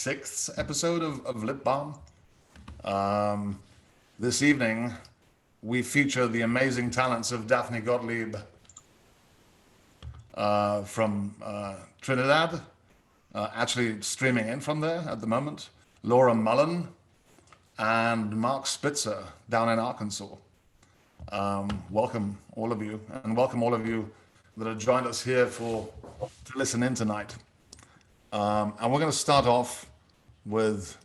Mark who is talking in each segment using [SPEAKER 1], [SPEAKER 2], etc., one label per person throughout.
[SPEAKER 1] sixth episode of Lit Balm. This evening, we feature the amazing talents of Daphne Gottlieb from Trinidad, actually streaming in from there at the moment, Laura Mullen, and Mark Spitzer down in Arkansas. Welcome all of you, and welcome all of you that have joined us here to listen in tonight. And we're going to start off with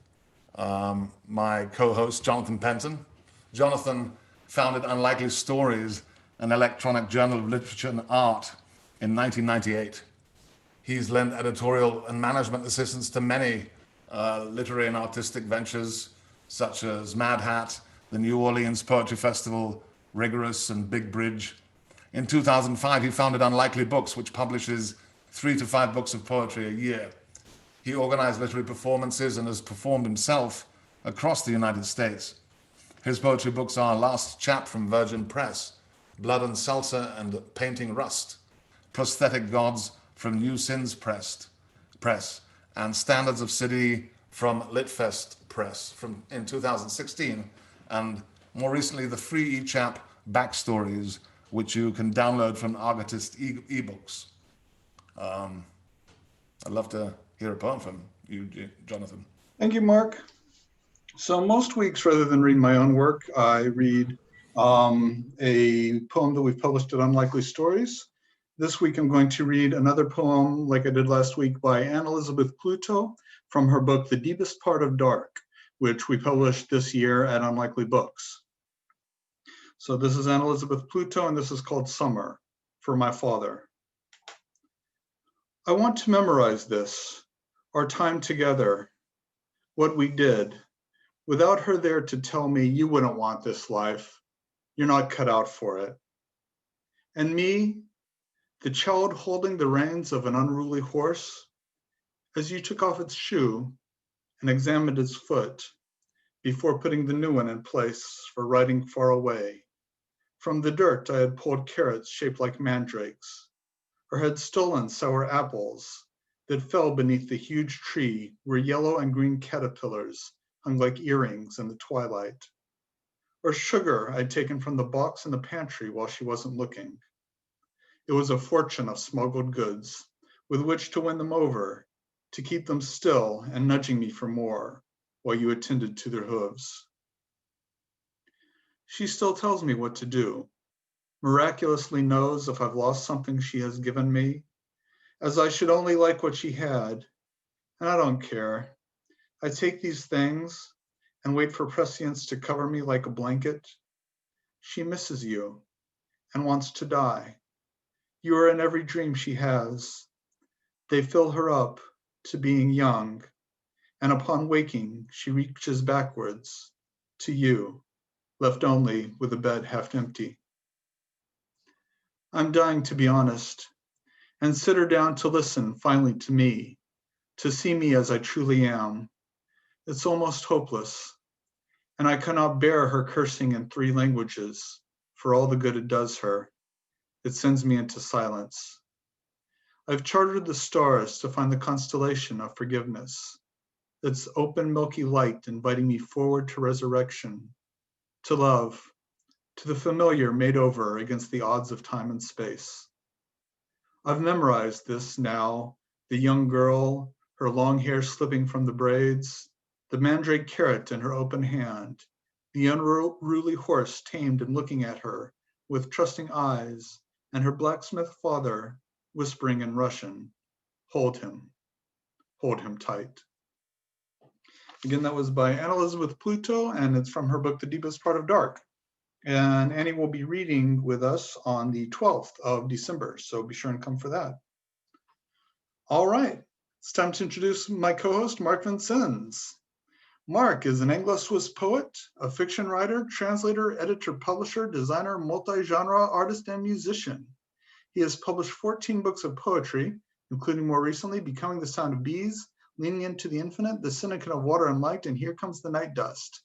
[SPEAKER 1] my co-host, Jonathan Penton. Jonathan founded Unlikely Stories, an electronic journal of literature and art, in 1998. He's lent editorial and management assistance to many literary and artistic ventures, such as Mad Hat, the New Orleans Poetry Festival, Rigorous, and Big Bridge. In 2005, he founded Unlikely Books, which publishes 3 to 5 books of poetry a year. He organized literary performances and has performed himself across the United States. His poetry books are Last Chap from Virgin Press, Blood and Salsa and Painting Rust, Prosthetic Gods from New Sins Press, and Standards of City from Litfest Press in 2016, and more recently the free eChap Backstories, which you can download from Argotist ebooks. I'd love to hear a poem from you, Jonathan.
[SPEAKER 2] Thank you, Mark. So most weeks, rather than read my own work, I read a poem that we've published at Unlikely Stories. This week, I'm going to read another poem, like I did last week, by Anne Elizabeth Pluto from her book, The Deepest Part of Dark, which we published this year at Unlikely Books. So this is Anne Elizabeth Pluto, and this is called Summer, for my father. I want to memorize this, our time together, what we did, without her there to tell me you wouldn't want this life, you're not cut out for it. And me, the child holding the reins of an unruly horse, as you took off its shoe and examined its foot before putting the new one in place for riding far away. From the dirt, I had pulled carrots shaped like mandrakes, or had stolen sour apples that fell beneath the huge tree where yellow and green caterpillars hung like earrings in the twilight, or sugar I'd taken from the box in the pantry while she wasn't looking. It was a fortune of smuggled goods with which to win them over, to keep them still and nudging me for more while you attended to their hooves. She still tells me what to do, miraculously knows if I've lost something she has given me, as I should only like what she had, and I don't care. I take these things and wait for prescience to cover me like a blanket. She misses you and wants to die. You are in every dream she has. They fill her up to being young, and upon waking, she reaches backwards to you, left only with the bed half empty. I'm dying to be honest, and sit her down to listen finally to me, to see me as I truly am. It's almost hopeless, and I cannot bear her cursing in 3 languages for all the good it does her. It sends me into silence. I've chartered the stars to find the constellation of forgiveness, its open milky light inviting me forward to resurrection, to love, to the familiar made over against the odds of time and space. I've memorized this now, the young girl, her long hair slipping from the braids, the mandrake carrot in her open hand, the unruly horse tamed and looking at her with trusting eyes, and her blacksmith father whispering in Russian, hold him tight. Again, that was by Anne Elizabeth Pluto, and it's from her book, The Deepest Part of Dark. And Annie will be reading with us on the 12th of December, so be sure and come for that. All right, it's time to introduce my co-host, Mark Vincennes. Mark is an Anglo-Swiss poet, a fiction writer, translator, editor, publisher, designer, multi-genre artist, and musician. He has published 14 books of poetry, including more recently Becoming the Sound of Bees, Leaning into the Infinite, The Syndicate of Water and Light, and Here Comes the Night Dust.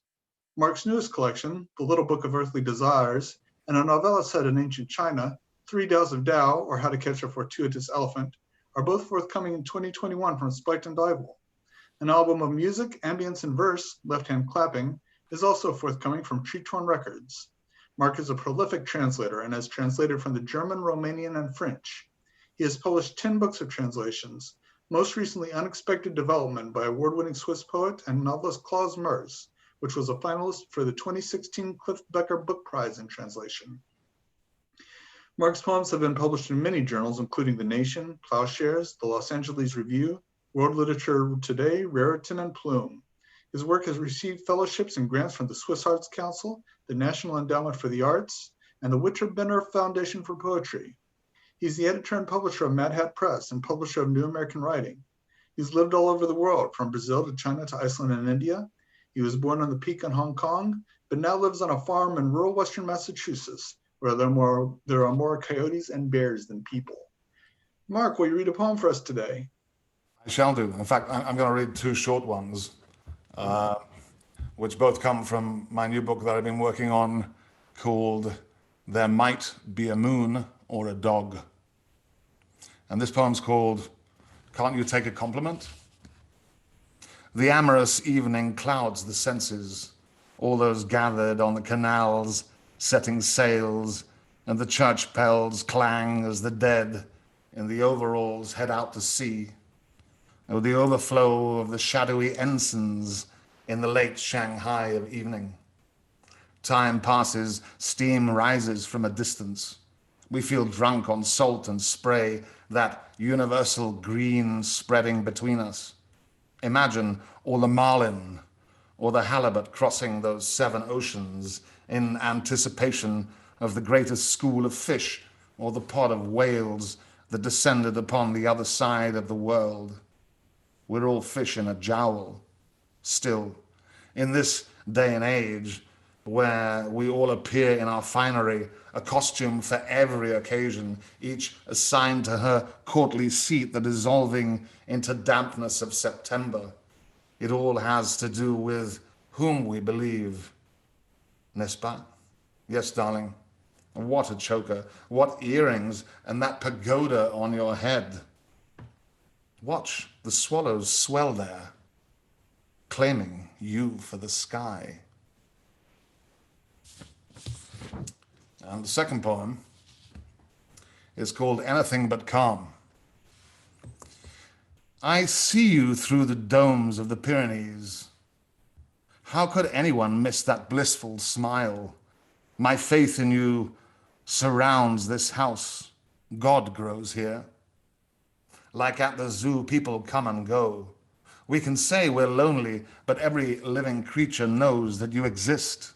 [SPEAKER 2] Mark's newest collection, The Little Book of Earthly Desires, and a novella set in ancient China, 3 Taoes of Tao, or How to Catch a Fortuitous Elephant, are both forthcoming in 2021 from Spiked and Bible. An album of music, ambience, and verse, Left Hand Clapping, is also forthcoming from Tree Torn Records. Mark is a prolific translator and has translated from the German, Romanian, and French. He has published 10 books of translations, most recently Unexpected Development by award-winning Swiss poet and novelist Klaus Merz, which was a finalist for the 2016 Cliff Becker Book Prize in Translation. Mark's poems have been published in many journals, including The Nation, Plowshares, The Los Angeles Review, World Literature Today, Raritan, and Plume. His work has received fellowships and grants from the Swiss Arts Council, the National Endowment for the Arts, and the Witcher-Benner Foundation for Poetry. He's the editor and publisher of Mad Hat Press and publisher of New American Writing. He's lived all over the world, from Brazil to China to Iceland and India. He was born on the Peak in Hong Kong, but now lives on a farm in rural Western Massachusetts, where there are more coyotes and bears than people. Mark, will you read a poem for us today?
[SPEAKER 1] I shall do. In fact, I'm going to read two short ones, which both come from my new book that I've been working on called There Might Be a Moon or a Dog. And this poem's called Can't You Take a Compliment? The amorous evening clouds the senses, all those gathered on the canals, setting sails, and the church bells clang as the dead in the overalls head out to sea. Or the overflow of the shadowy ensigns in the late Shanghai of evening. Time passes, steam rises from a distance. We feel drunk on salt and spray, that universal green spreading between us. Imagine all the marlin or the halibut crossing those 7 oceans in anticipation of the greatest school of fish or the pod of whales that descended upon the other side of the world. We're all fish in a jowl, still, in this day and age where we all appear in our finery, a costume for every occasion, each assigned to her courtly seat, the dissolving into dampness of September. It all has to do with whom we believe. N'est-ce pas? Yes, darling. What a choker, what earrings, and that pagoda on your head. Watch the swallows swell there, claiming you for the sky. And the second poem is called Anything But Calm. I see you through the domes of the Pyrenees. How could anyone miss that blissful smile? My faith in you surrounds this house. God grows here. Like at the zoo, people come and go. We can say we're lonely, but every living creature knows that you exist.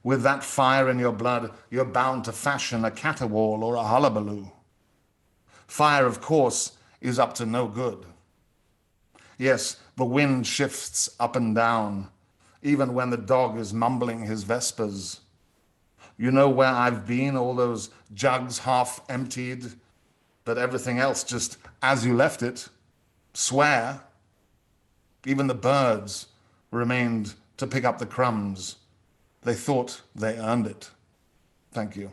[SPEAKER 1] With that fire in your blood, you're bound to fashion a caterwaul or a hullabaloo. Fire, of course, is up to no good. Yes, the wind shifts up and down, even when the dog is mumbling his vespers. You know where I've been, all those jugs half emptied, but everything else just as you left it. Swear. Even the birds remained to pick up the crumbs. They thought they earned it. Thank you.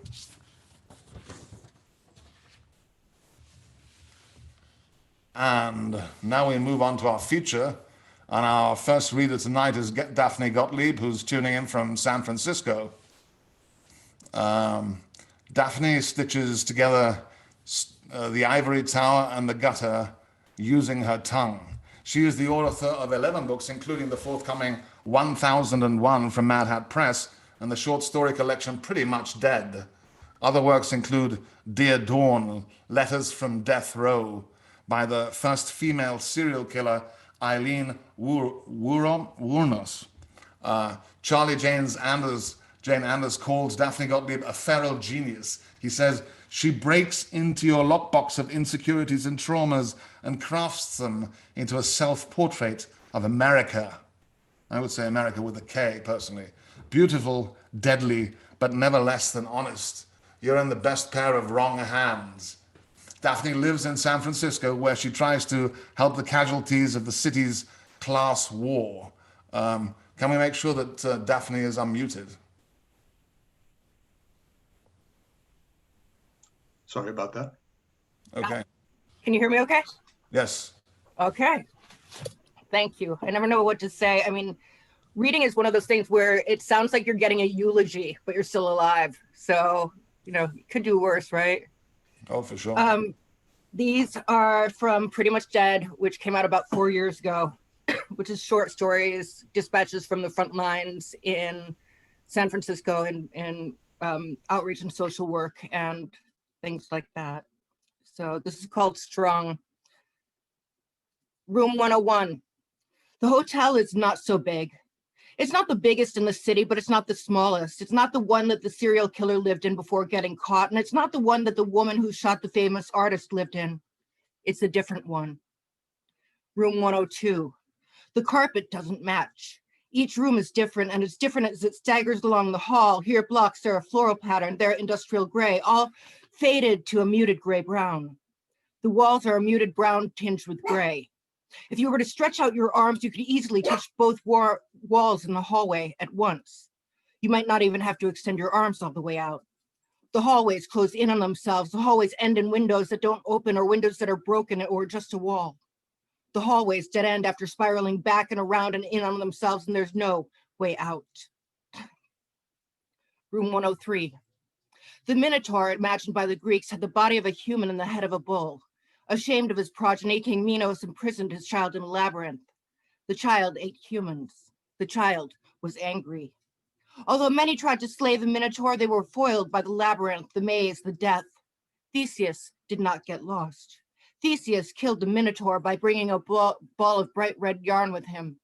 [SPEAKER 1] And now we move on to our feature. And our first reader tonight is Daphne Gottlieb, who's tuning in from San Francisco. Daphne stitches together the ivory tower and the gutter using her tongue. She is the author of 11 books, including the forthcoming 1001 from Mad Hat Press and the short story collection Pretty Much Dead. Other works include Dear Dawn, Letters from Death Row, by the first female serial killer, Eileen Wuornos. Jane Anders calls Daphne Gottlieb a feral genius. He says, she breaks into your lockbox of insecurities and traumas and crafts them into a self-portrait of America. I would say America with a K, personally. Beautiful, deadly, but never less than honest. You're in the best pair of wrong hands. Daphne lives in San Francisco, where she tries to help the casualties of the city's class war. Can we make sure that Daphne is unmuted?
[SPEAKER 2] Sorry about that.
[SPEAKER 1] Okay.
[SPEAKER 3] Can you hear me okay?
[SPEAKER 1] Yes.
[SPEAKER 3] Okay. Thank you. I never know what to say. I mean, reading is one of those things where it sounds like you're getting a eulogy, but you're still alive. So, you know, you could do worse, right?
[SPEAKER 1] Oh, for sure.
[SPEAKER 3] These are from Pretty Much Dead, which came out about 4 years ago, which is short stories, dispatches from the front lines in San Francisco and outreach and social work and things like that. So this is called Strong. Room 101. The hotel is not so big. It's not the biggest in the city, but it's not the smallest. It's not the one that the serial killer lived in before getting caught, and it's not the one that the woman who shot the famous artist lived in. It's a different one. Room 102. The carpet doesn't match. Each room is different, and it's different as it staggers along the hall. Here blocks are a floral pattern, there industrial gray, all faded to a muted gray-brown. The walls are a muted brown tinged with gray. If you were to stretch out your arms, you could easily touch both walls in the hallway at once. You might not even have to extend your arms all the way out. The hallways close in on themselves. The hallways end in windows that don't open or windows that are broken or just a wall. The hallways dead end after spiraling back and around and in on themselves, and there's no way out. Room 103. The Minotaur, imagined by the Greeks, had the body of a human and the head of a bull. Ashamed of his progeny, King Minos imprisoned his child in a labyrinth. The child ate humans. The child was angry. Although many tried to slay the Minotaur, they were foiled by the labyrinth, the maze, the death. Theseus did not get lost. Theseus killed the Minotaur by bringing a ball of bright red yarn with him.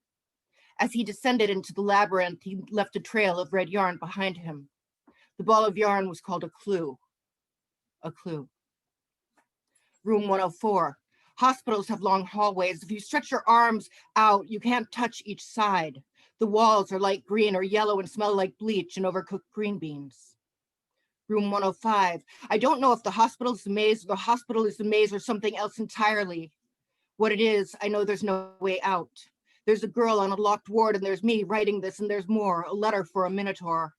[SPEAKER 3] As he descended into the labyrinth, he left a trail of red yarn behind him. The ball of yarn was called a clue. A clue. Room 104. Hospitals have long hallways. If you stretch your arms out, you can't touch each side. The walls are light green or yellow and smell like bleach and overcooked green beans. Room 105. I don't know if the hospital is the maze or the hospital is the maze or something else entirely. What it is, I know there's no way out. There's a girl on a locked ward, and there's me writing this, and there's more, a letter for a Minotaur.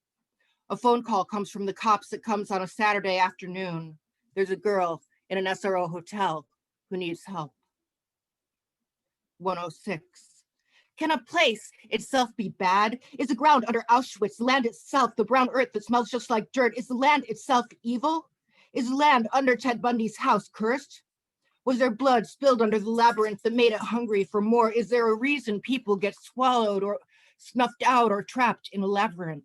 [SPEAKER 3] A phone call comes from the cops that comes on a Saturday afternoon. There's a girl in an SRO hotel who needs help. 106. Can a place itself be bad? Is the ground under Auschwitz, the land itself, the brown earth that smells just like dirt, is the land itself evil? Is the land under Ted Bundy's house cursed? Was there blood spilled under the labyrinth that made it hungry for more? Is there a reason people get swallowed or snuffed out or trapped in a labyrinth?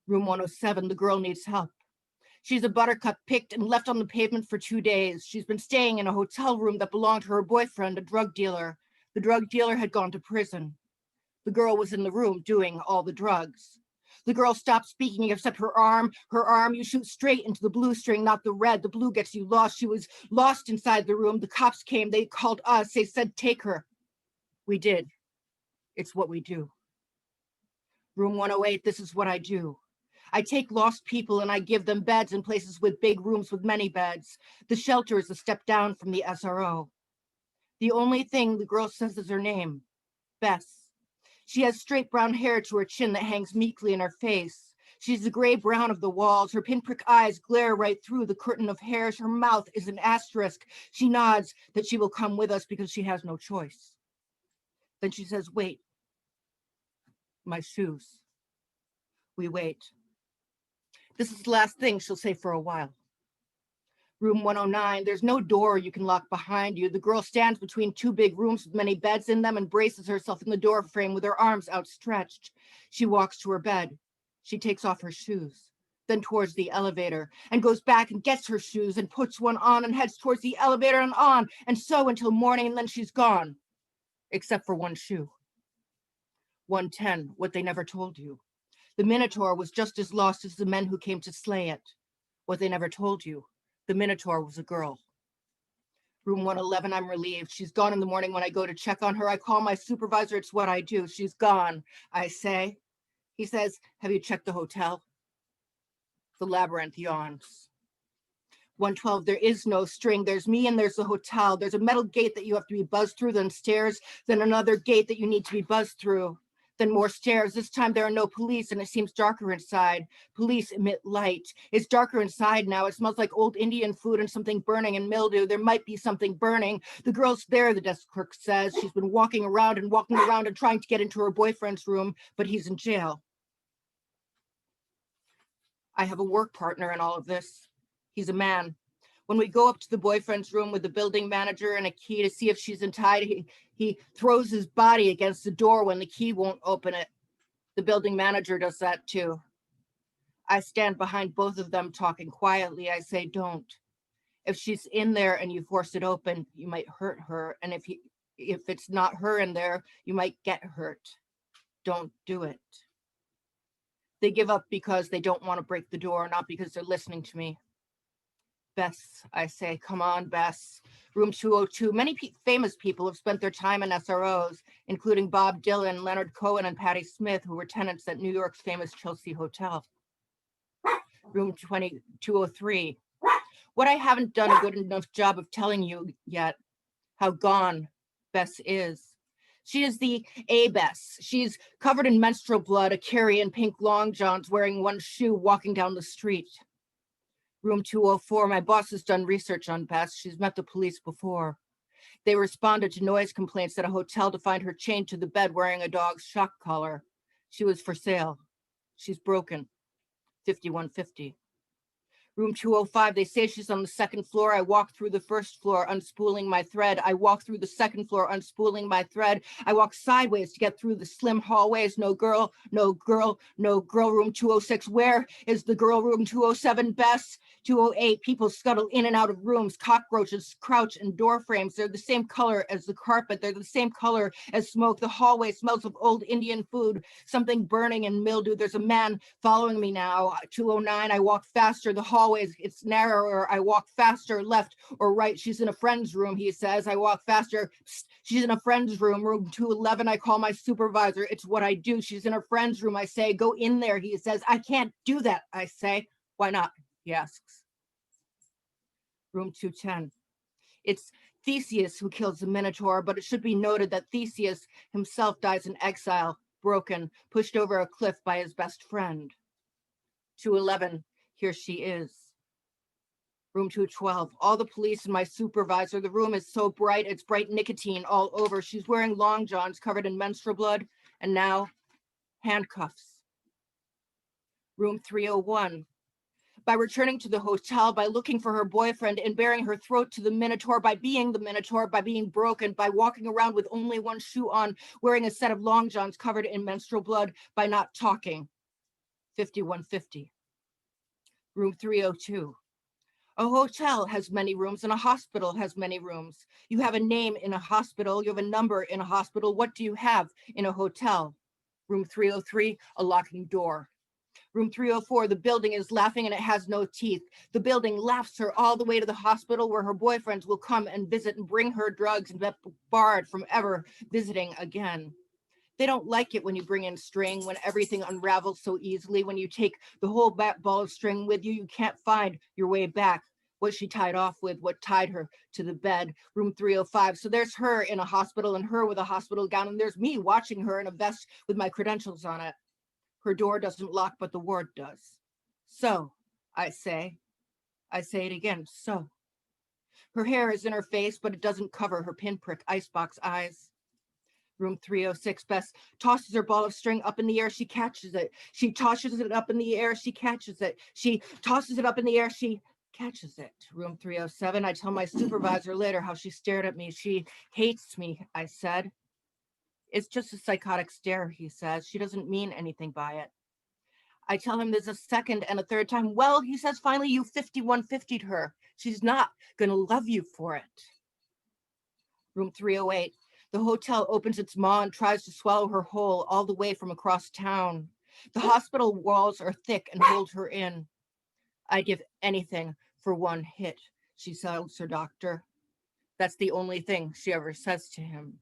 [SPEAKER 3] Room 107, the girl needs help. She's a buttercup picked and left on the pavement for 2 days. She's been staying in a hotel room that belonged to her boyfriend, a drug dealer. The drug dealer had gone to prison. The girl was in the room doing all the drugs. The girl stopped speaking except her arm. Her arm, you shoot straight into the blue string, not the red. The blue gets you lost. She was lost inside the room. The cops came. They called us. They said, take her. We did. It's what we do. Room 108, this is what I do. I take lost people and I give them beds in places with big rooms with many beds. The shelter is a step down from the SRO. The only thing the girl says is her name, Bess. She has straight brown hair to her chin that hangs meekly in her face. She's the gray brown of the walls. Her pinprick eyes glare right through the curtain of hairs. Her mouth is an asterisk. She nods that she will come with us because she has no choice. Then she says, wait. My shoes. We wait. This is the last thing she'll say for a while. Room 109, there's no door you can lock behind you. The girl stands between 2 big rooms with many beds in them and braces herself in the door frame with her arms outstretched. She walks to her bed. She takes off her shoes, then towards the elevator, and goes back and gets her shoes and puts one on and heads towards the elevator and on, and so until morning, and then she's gone, except for one shoe. 110, what they never told you. The Minotaur was just as lost as the men who came to slay it. What they never told you. The Minotaur was a girl. Room 111, I'm relieved. She's gone in the morning when I go to check on her. I call my supervisor. It's what I do. She's gone, I say. He says, have you checked the hotel? The labyrinth yawns. 112, there is no string. There's me and there's the hotel. There's a metal gate that you have to be buzzed through, then stairs, then another gate that you need to be buzzed through. Then more stairs. This time there are no police and it seems darker inside. Police emit light. It's darker inside now. It smells like old Indian food and something burning and mildew. There might be something burning. The girl's there, the desk clerk says. She's been walking around and trying to get into her boyfriend's room, but he's in jail. I have a work partner in all of this. He's a man. When we go up to the boyfriend's room with the building manager and a key to see if she's untied, he throws his body against the door when the key won't open it. The building manager does that too. I stand behind both of them talking quietly. I say, don't. If she's in there and you force it open, you might hurt her. And if it's not her in there, you might get hurt. Don't do it. They give up because they don't want to break the door, not because they're listening to me. Bess, I say, come on, Bess. Room 202. Many famous people have spent their time in SROs, including Bob Dylan, Leonard Cohen, and Patti Smith, who were tenants at New York's famous Chelsea Hotel. Room 203. What I haven't done a good enough job of telling you yet, how gone Bess is. She is the A-Bess. She's covered in menstrual blood, a carry in pink long johns, wearing one shoe, walking down the street. Room 204, my boss has done research on Bess. She's met the police before. They responded to noise complaints at a hotel to find her chained to the bed wearing a dog's shock collar. She was for sale. She's broken. 5150. Room 205, they say she's on the second floor. I walk through the first floor, unspooling my thread. I walk through the second floor, unspooling my thread. I walk sideways to get through the slim hallways. No girl, no girl, no girl. Room 206, where is the girl? Room 207, Bess. 208, people scuttle in and out of rooms. Cockroaches crouch in door frames. They're the same color as the carpet. They're the same color as smoke. The hallway smells of old Indian food, something burning and mildew. There's a man following me now. 209, I walk faster. The hallways, it's narrower. I walk faster, left or right. She's in a friend's room, he says. I walk faster. Psst, she's in a friend's room. Room 211, I call my supervisor. It's what I do. She's in her friend's room. I say, go in there. He says, I can't do that. I say, why not? He asks. Room 210. It's Theseus who kills the Minotaur, but it should be noted that Theseus himself dies in exile, broken, pushed over a cliff by his best friend. 211, here she is. Room 212, all the police and my supervisor. The room is so bright, it's bright nicotine all over. She's wearing long johns covered in menstrual blood, and now handcuffs. Room 301, by returning to the hotel, by looking for her boyfriend and bearing her throat to the Minotaur, by being the Minotaur, by being broken, by walking around with only one shoe on, wearing a set of long johns covered in menstrual blood, by not talking. 5150. Room 302. A hotel has many rooms and a hospital has many rooms. You have a name in a hospital, you have a number in a hospital. What do you have in a hotel? Room 303, a locking door. Room 304, the building is laughing and it has no teeth. The building laughs her all the way to the hospital where her boyfriends will come and visit and bring her drugs and get barred from ever visiting again. They don't like it when you bring in string, when everything unravels so easily, when you take the whole ball of string with you, you can't find your way back. What she tied off with, what tied her to the bed. Room 305. So there's her in a hospital and her with a hospital gown, and there's me watching her in a vest with my credentials on it. Her door doesn't lock, but the ward does. So, I say it again, so. Her hair is in her face, but it doesn't cover her pinprick icebox eyes. Room 306, Bess tosses her ball of string up in the air, she catches it. She tosses it up in the air, she catches it. She tosses it up in the air, she catches it. Room 307, I tell my supervisor later how she stared at me. She hates me, I said. It's just a psychotic stare, he says. She doesn't mean anything by it. I tell him there's a second and a third time. Well, he says, finally you 5150'd her. She's not gonna love you for it. Room 308. The hotel opens its maw and tries to swallow her whole all the way from across town. The hospital walls are thick and hold her in. I'd give anything for one hit, she tells her doctor. That's the only thing she ever says to him.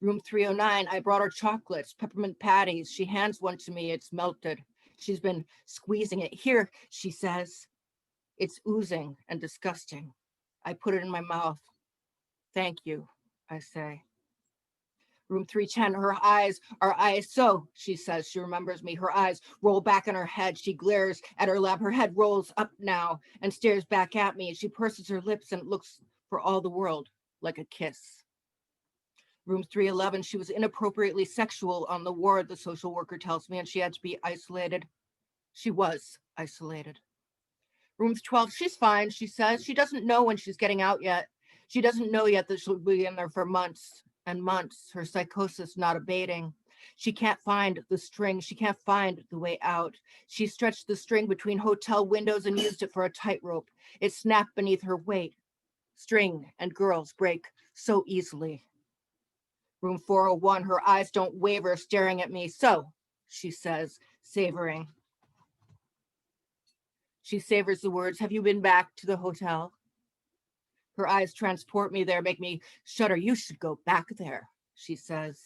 [SPEAKER 3] Room 309, I brought her chocolates, peppermint patties. She hands one to me, it's melted. She's been squeezing it. Here, she says. It's oozing and disgusting. I put it in my mouth. Thank you, I say. Room 310, her eyes are eyes. So, she says, she remembers me. Her eyes roll back in her head. She glares at her lap. Her head rolls up now and stares back at me. She purses her lips and looks for all the world like a kiss. Room 311, she was inappropriately sexual on the ward, the social worker tells me, and she had to be isolated. She was isolated. Room 12, she's fine, she says. She doesn't know when she's getting out yet. She doesn't know yet that she'll be in there for months and months, her psychosis not abating. She can't find the string. She can't find the way out. She stretched the string between hotel windows and used it for a tightrope. It snapped beneath her weight. String and girls break so easily. Room 401, her eyes don't waver, staring at me. So, she says, savoring. She savors the words, have you been back to the hotel? Her eyes transport me there, make me shudder. You should go back there, she says.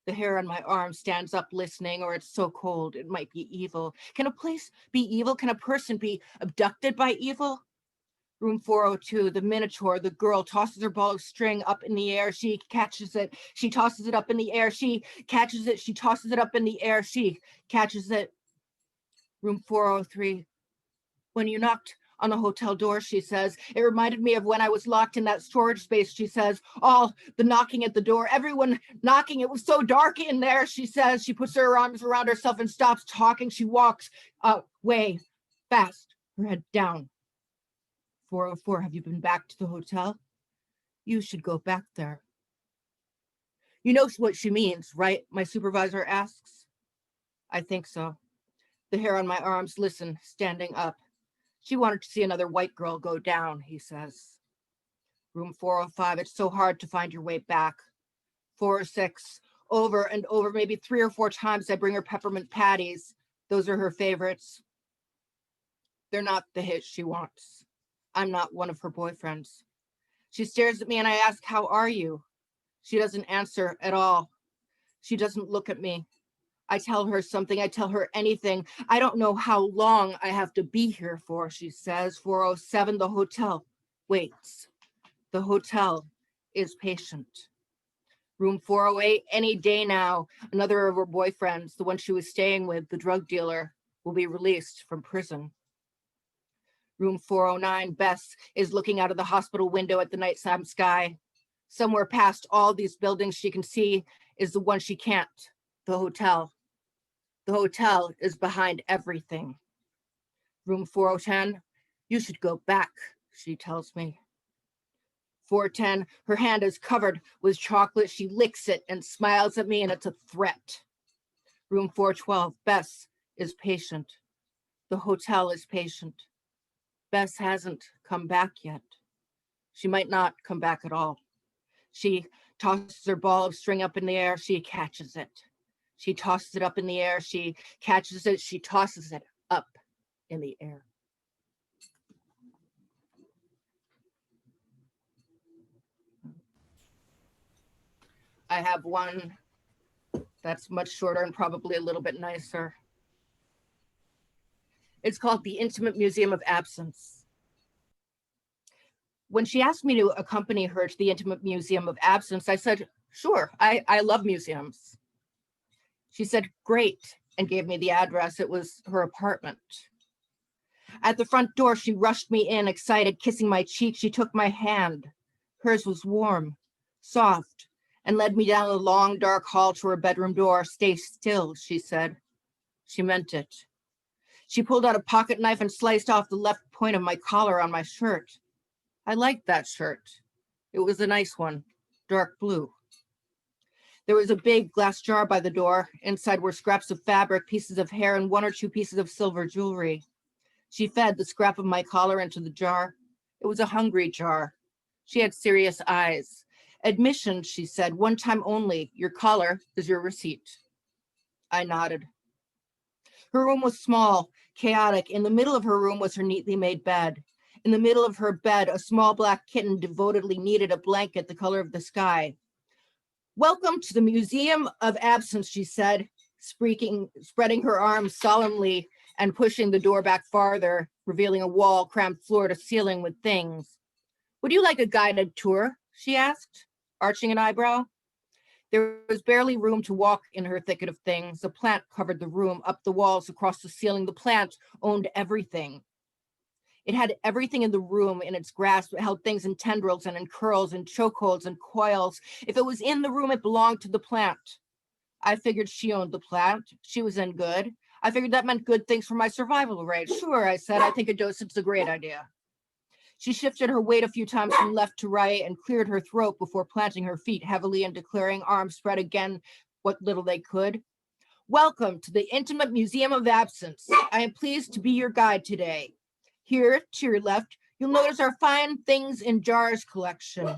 [SPEAKER 3] The hair on my arm stands up listening, or it's so cold, it might be evil. Can a place be evil? Can a person be abducted by evil? Room 402, the Minotaur, the girl tosses her ball of string up in the air. She catches it. She tosses it up in the air. She catches it. She tosses it up in the air. She catches it. Room 403, when you knocked on the hotel door, she says, it reminded me of when I was locked in that storage space, she says, all the knocking at the door, everyone knocking. It was so dark in there, she says. She puts her arms around herself and stops talking. She walks away fast, her head down. 404, have you been back to the hotel? You should go back there. You know what she means, right? My supervisor asks. I think so. The hair on my arms listen, standing up. She wanted to see another white girl go down, he says. Room 405, it's so hard to find your way back. 406, over and over, maybe 3 or 4 times I bring her peppermint patties. Those are her favorites. They're not the hit she wants. I'm not one of her boyfriends. She stares at me and I ask, how are you? She doesn't answer at all. She doesn't look at me. I tell her something. I tell her anything. I don't know how long I have to be here for, she says. 407, the hotel waits. The hotel is patient. Room 408, any day now, another of her boyfriends, the one she was staying with, the drug dealer, will be released from prison. Room 409, Bess is looking out of the hospital window at the nighttime sky. Somewhere past all these buildings she can see is the one she can't, the hotel. The hotel is behind everything. Room 410, you should go back, she tells me. 410, her hand is covered with chocolate. She licks it and smiles at me, and it's a threat. Room 412, Bess is patient. The hotel is patient. Bess hasn't come back yet. She might not come back at all. She tosses her ball of string up in the air. She catches it. She tosses it up in the air. She catches it. She tosses it up in the air. I have one that's much shorter and probably a little bit nicer. It's called The Intimate Museum of Absence. When she asked me to accompany her to the Intimate Museum of Absence, I said, sure, I love museums. She said, great, and gave me the address. It was her apartment. At the front door, she rushed me in, excited, kissing my cheek. She took my hand. Hers was warm, soft, and led me down a long, dark hall to her bedroom door. Stay still, she said. She meant it. She pulled out a pocket knife and sliced off the left point of my collar on my shirt. I liked that shirt. It was a nice one, dark blue. There was a big glass jar by the door. Inside were scraps of fabric, pieces of hair, and 1 or 2 pieces of silver jewelry. She fed the scrap of my collar into the jar. It was a hungry jar. She had serious eyes. Admission, she said, 1 time only. Your collar is your receipt. I nodded. Her room was small, chaotic. In the middle of her room was her neatly made bed. In the middle of her bed, a small black kitten devotedly kneaded a blanket the color of the sky. Welcome to the Museum of Absence, she said, spreading her arms solemnly and pushing the door back farther, revealing a wall crammed floor to ceiling with things. Would you like a guided tour? She asked, arching an eyebrow. There was barely room to walk in her thicket of things. The plant covered the room, up the walls, across the ceiling. The plant owned everything. It had everything in the room in its grasp. It held things in tendrils and in curls and chokeholds and coils. If it was in the room, it belonged to the plant. I figured she owned the plant. She was in good. I figured that meant good things for my survival rate. Sure, I said, I think a docent's a great idea. She shifted her weight a few times from left to right and cleared her throat before planting her feet heavily and declaring, arms spread again, what little they could. Welcome to the Intimate Museum of Absence. I am pleased to be your guide today. Here, to your left, you'll notice our fine things in jars collection.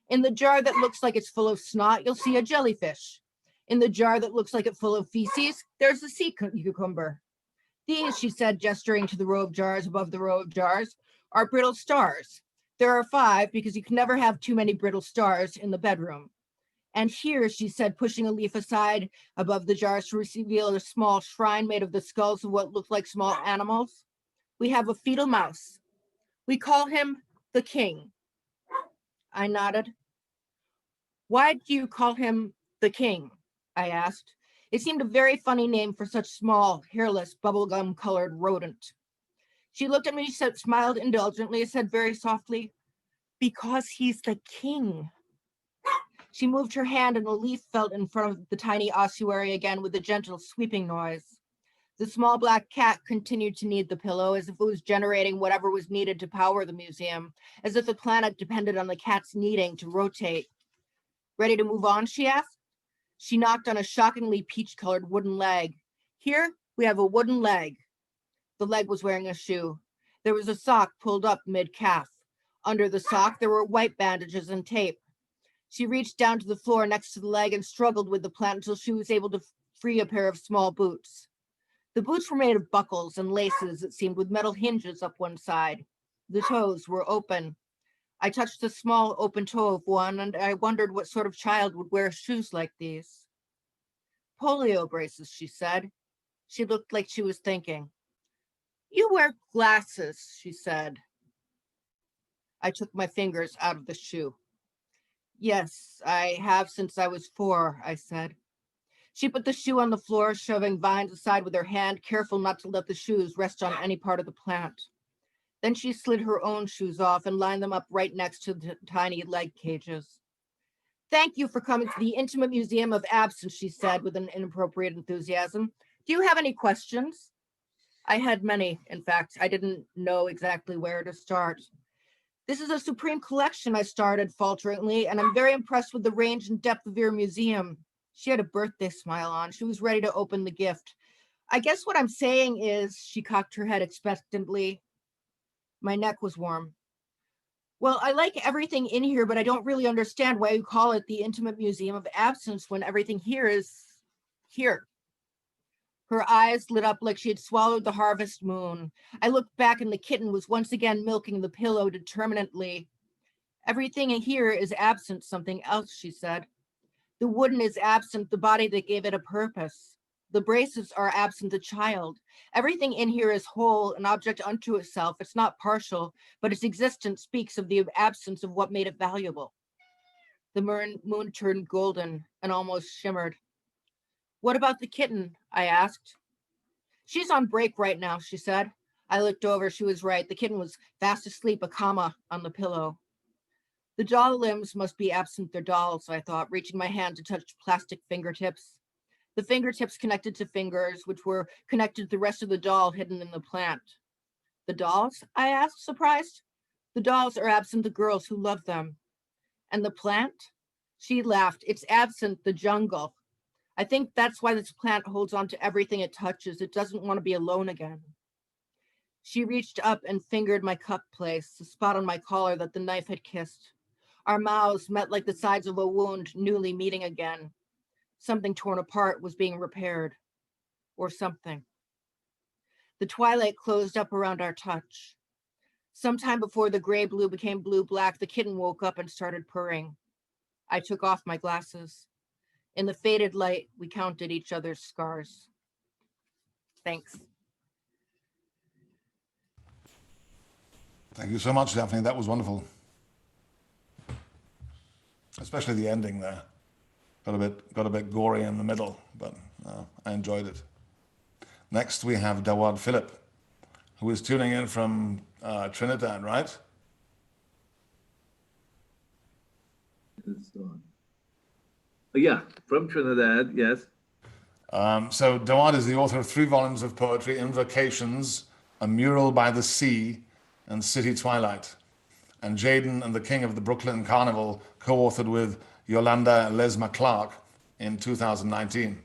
[SPEAKER 3] In the jar that looks like it's full of snot, you'll see a jellyfish. In the jar that looks like it's full of feces, there's a sea cucumber. These, she said, gesturing to the row of jars above the row of jars, are brittle stars. There are 5 because you can never have too many brittle stars in the bedroom. And here, she said, pushing a leaf aside above the jars to reveal a small shrine made of the skulls of what looked like small animals. We have a fetal mouse. We call him the king. I nodded. Why do you call him the king? I asked. It seemed a very funny name for such small, hairless, bubblegum-colored rodent. She looked at me, smiled indulgently, and said very softly, because he's the king. She moved her hand and a leaf fell in front of the tiny ossuary again with a gentle sweeping noise. The small black cat continued to knead the pillow as if it was generating whatever was needed to power the museum, as if the planet depended on the cat's kneading to rotate. Ready to move on, she asked. She knocked on a shockingly peach-colored wooden leg. Here, we have a wooden leg. The leg was wearing a shoe. There was a sock pulled up mid-calf. Under the sock, there were white bandages and tape. She reached down to the floor next to the leg and struggled with the plant until she was able to free a pair of small boots. The boots were made of buckles and laces, it seemed, with metal hinges up one side. The toes were open. I touched the small open toe of one, and I wondered what sort of child would wear shoes like these. Polio braces, she said. She looked like she was thinking. You wear glasses, she said. I took my fingers out of the shoe. Yes, I have since I was 4, I said. She put the shoe on the floor, shoving vines aside with her hand, careful not to let the shoes rest on any part of the plant. Then she slid her own shoes off and lined them up right next to the tiny leg cages. Thank you for coming to the Intimate Museum of Absence, she said with an inappropriate enthusiasm. Do you have any questions? I had many, in fact. I didn't know exactly where to start. This is a supreme collection, I started falteringly, and I'm very impressed with the range and depth of your museum. She had a birthday smile on. She was ready to open the gift. I guess what I'm saying is, she cocked her head expectantly. My neck was warm. Well, I like everything in here, but I don't really understand why you call it the Intimate Museum of Absence when everything here is here. Her eyes lit up like she had swallowed the harvest moon. I looked back and the kitten was once again milking the pillow determinately. Everything in here is absent something else, she said. The wooden is absent the body that gave it a purpose. The braces are absent the child. Everything in here is whole, an object unto itself. It's not partial, but its existence speaks of the absence of what made it valuable. The moon turned golden and almost shimmered. What about the kitten? I asked. She's on break right now, she said. I looked over. She was right. The kitten was fast asleep, a comma on the pillow. The doll limbs must be absent their dolls, I thought, reaching my hand to touch plastic fingertips. The fingertips connected to fingers, which were connected to the rest of the doll hidden in the plant. The dolls? I asked, surprised. The dolls are absent the girls who love them. And the plant? She laughed. It's absent the jungle. I think that's why this plant holds on to everything it touches. It doesn't want to be alone again. She reached up and fingered my cup place, the spot on my collar that the knife had kissed. Our mouths met like the sides of a wound, newly meeting again. Something torn apart was being repaired, or something. The twilight closed up around our touch. Sometime before the gray-blue became blue-black, the kitten woke up and started purring. I took off my glasses. In the faded light, we counted each other's scars. Thanks.
[SPEAKER 1] Thank you so much, Daphne. That was wonderful. Especially the ending there. got a bit gory in the middle, but I enjoyed it. Next we have Dawad Philip, who is tuning in from Trinidad, right?
[SPEAKER 4] Yeah, from Trinidad, yes.
[SPEAKER 1] So Dawad is the author of 3 volumes of poetry: Invocations, A Mural by the Sea, and City Twilight. And Jaden and the King of the Brooklyn Carnival co-authored with Yolanda Lesma-Clark in 2019.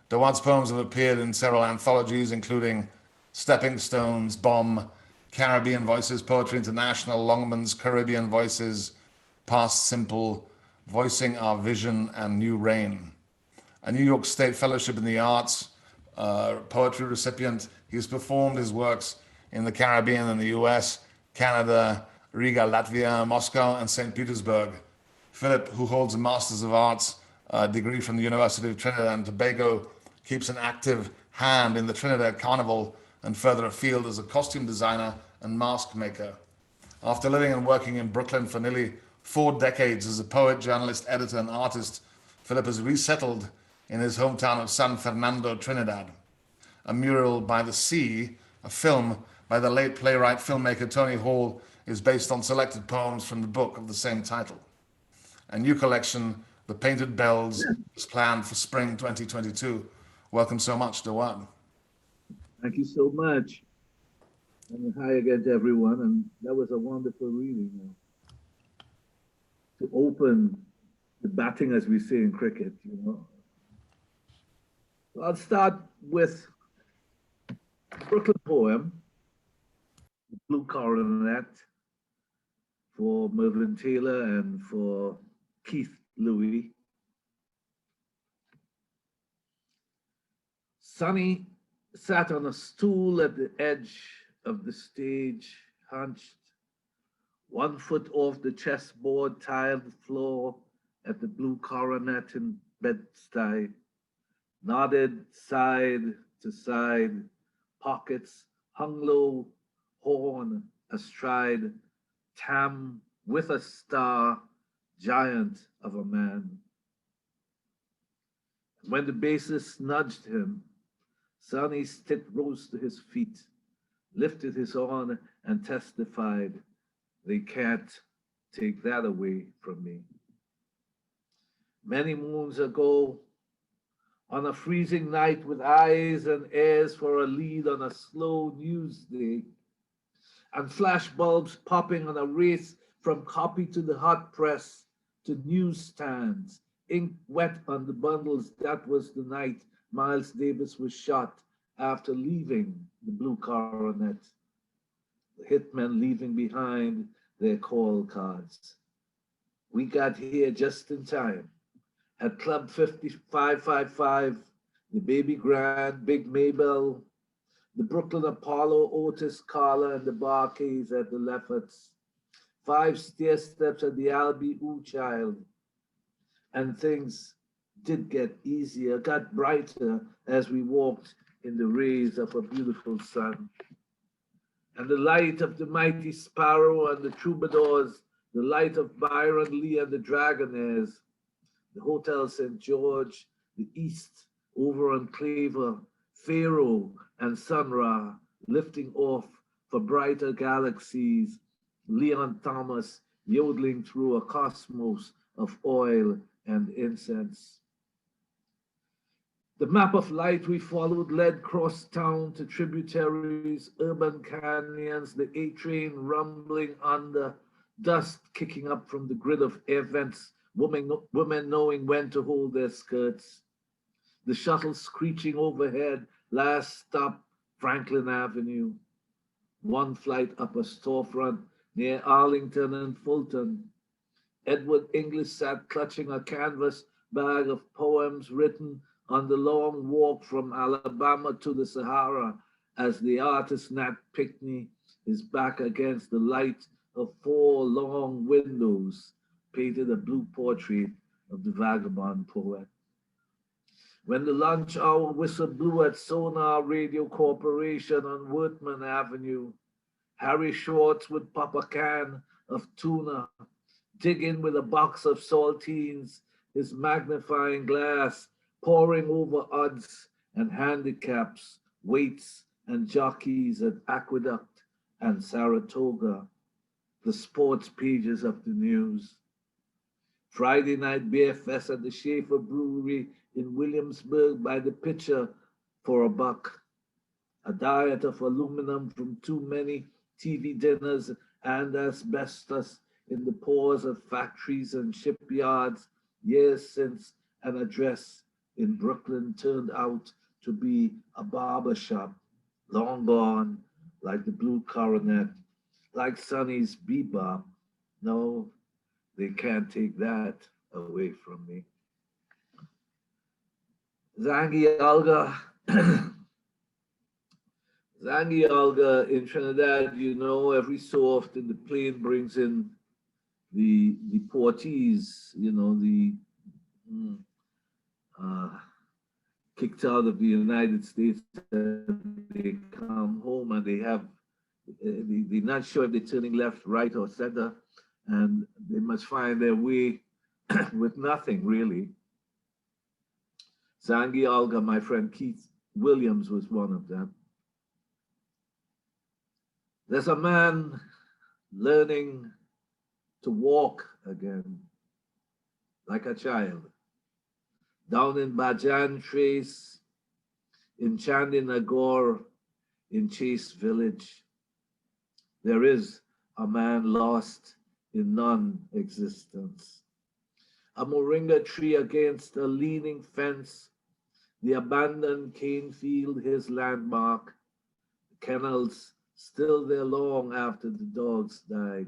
[SPEAKER 1] Dawad's poems have appeared in several anthologies, including Stepping Stones, Bomb, Caribbean Voices, Poetry International, Longman's Caribbean Voices, Past Simple, Voicing Our Vision, and New Rain. A New York State Fellowship in the Arts poetry recipient, he's performed his works in the Caribbean and the US, Canada, Riga, Latvia, Moscow, and St. Petersburg. Philip, who holds a Masters of Arts degree from the University of Trinidad and Tobago, keeps an active hand in the Trinidad Carnival and further afield as a costume designer and mask maker. After living and working in Brooklyn for nearly 4 decades as a poet, journalist, editor, and artist, Philip has resettled in his hometown of San Fernando, Trinidad. A Mural by the Sea, a film by the late playwright filmmaker Tony Hall, is based on selected poems from the book of the same title. A new collection, The Painted Bells, is planned for spring 2022. Welcome so much, Dawad.
[SPEAKER 4] Thank you so much. And hi again to everyone. And that was a wonderful reading. To open the batting, as we say in cricket, you know. I'll start with a Brooklyn poem, The Blue Coronet, for Mervyn Taylor and for Keith Louis. Sonny sat on a stool at the edge of the stage, hunched, 1 foot off the chessboard tiled floor at the Blue Coronet in Bed-Stuy, nodded side to side, pockets hung low, horn astride, tam with a star, giant of a man. When the bassist nudged him, Sonny Stitt rose to his feet, lifted his arm, and testified, "They can't take that away from me." Many moons ago, on a freezing night with eyes and ears for a lead on a slow news day, and flash bulbs popping on a race from copy to the hot press to newsstands, ink wet on the bundles, that was the night Miles Davis was shot after leaving the Blue Coronet. The hitmen leaving behind their call cards. We got here just in time. At Club 5555, the Baby Grand, Big Maybell, the Brooklyn Apollo, Otis Carla, and the Barkeys at the Lefferts. 5 stair steps at the Albee Ooh Child. And things did get easier, got brighter as we walked in the rays of a beautiful sun. And the light of the mighty Sparrow and the Troubadours, the light of Byron Lee and the Dragonaires, the Hotel St. George, the East, over on Claver, Pharaoh and Sun Ra, lifting off for brighter galaxies, Leon Thomas yodeling through a cosmos of oil and incense. The map of light we followed led cross town to tributaries, urban canyons, the A train rumbling under, dust kicking up from the grid of air vents, women knowing when to hold their skirts. The shuttle screeching overhead, last stop, Franklin Avenue. 1 flight up a storefront near Arlington and Fulton. Edward English sat clutching a canvas bag of poems written on the long walk from Alabama to the Sahara as the artist Nat Pickney, his back against the light of 4 long windows, painted a blue portrait of the vagabond poet. When the lunch hour whistle blew at Sonar Radio Corporation on Wortman Avenue, Harry Schwartz would pop a can of tuna, dig in with a box of saltines, his magnifying glass poring over odds and handicaps, weights and jockeys at Aqueduct and Saratoga, the sports pages of the news. Friday night beer fest at the Schaefer Brewery in Williamsburg by the pitcher for $1. A diet of aluminum from too many TV dinners and asbestos in the pores of factories and shipyards years since an address in Brooklyn turned out to be a barber shop, long gone, like the Blue Coronet, like Sonny's bebop. No, they can't take that away from me. Zangi Alga, Zangi Alga in Trinidad, you know, every so often the plane brings in the deportees, you know, the kicked out of the United States, and they come home and they have, they're not sure if they're turning left, right, or center, and they must find their way with nothing, really. Zangi Alga, my friend Keith Williams was one of them. There's a man learning to walk again, like a child. Down in Bajan Trace, in Chandinagore, in Chase Village, there is a man lost in non-existence. A moringa tree against a leaning fence, the abandoned cane field, his landmark, the kennels still there long after the dogs died.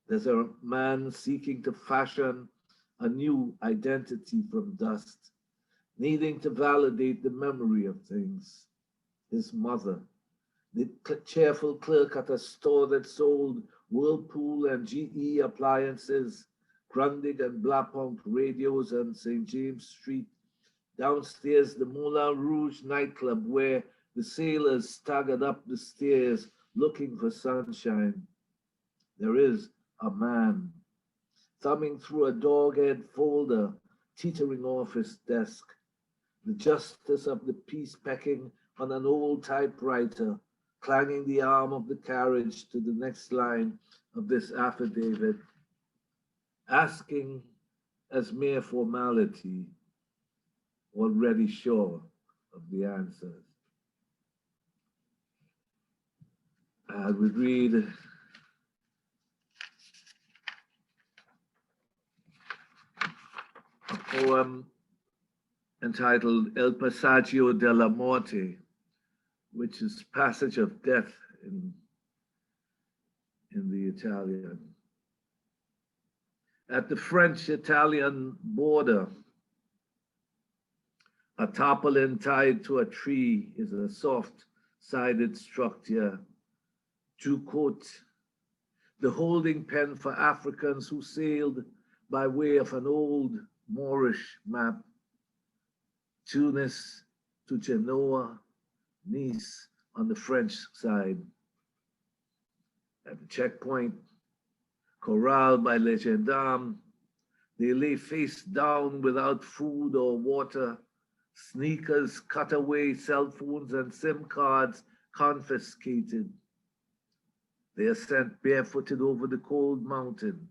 [SPEAKER 4] There's a man seeking to fashion a new identity from dust, needing to validate the memory of things. His mother, the cheerful clerk at a store that sold Whirlpool and GE appliances, Grundig and Blapunk radios on St. James Street. Downstairs, the Moulin Rouge nightclub where the sailors staggered up the stairs looking for sunshine. There is a man thumbing through a dog-eared folder, teetering off his desk. The justice of the peace pecking on an old typewriter, clanging the arm of the carriage to the next line of this affidavit, asking as mere formality, already sure of the answers. I would read a poem entitled El Passaggio della Morte, which is passage of death in the Italian. At the French-Italian border, a tarpaulin tied to a tree is a soft-sided structure, Jucote, the holding pen for Africans who sailed by way of an old Moorish map, Tunis to Genoa, Nice on the French side. At the checkpoint, corralled by les gendarmes, they lay face down without food or water, sneakers cut away, cell phones and SIM cards confiscated. They are sent barefooted over the cold mountain.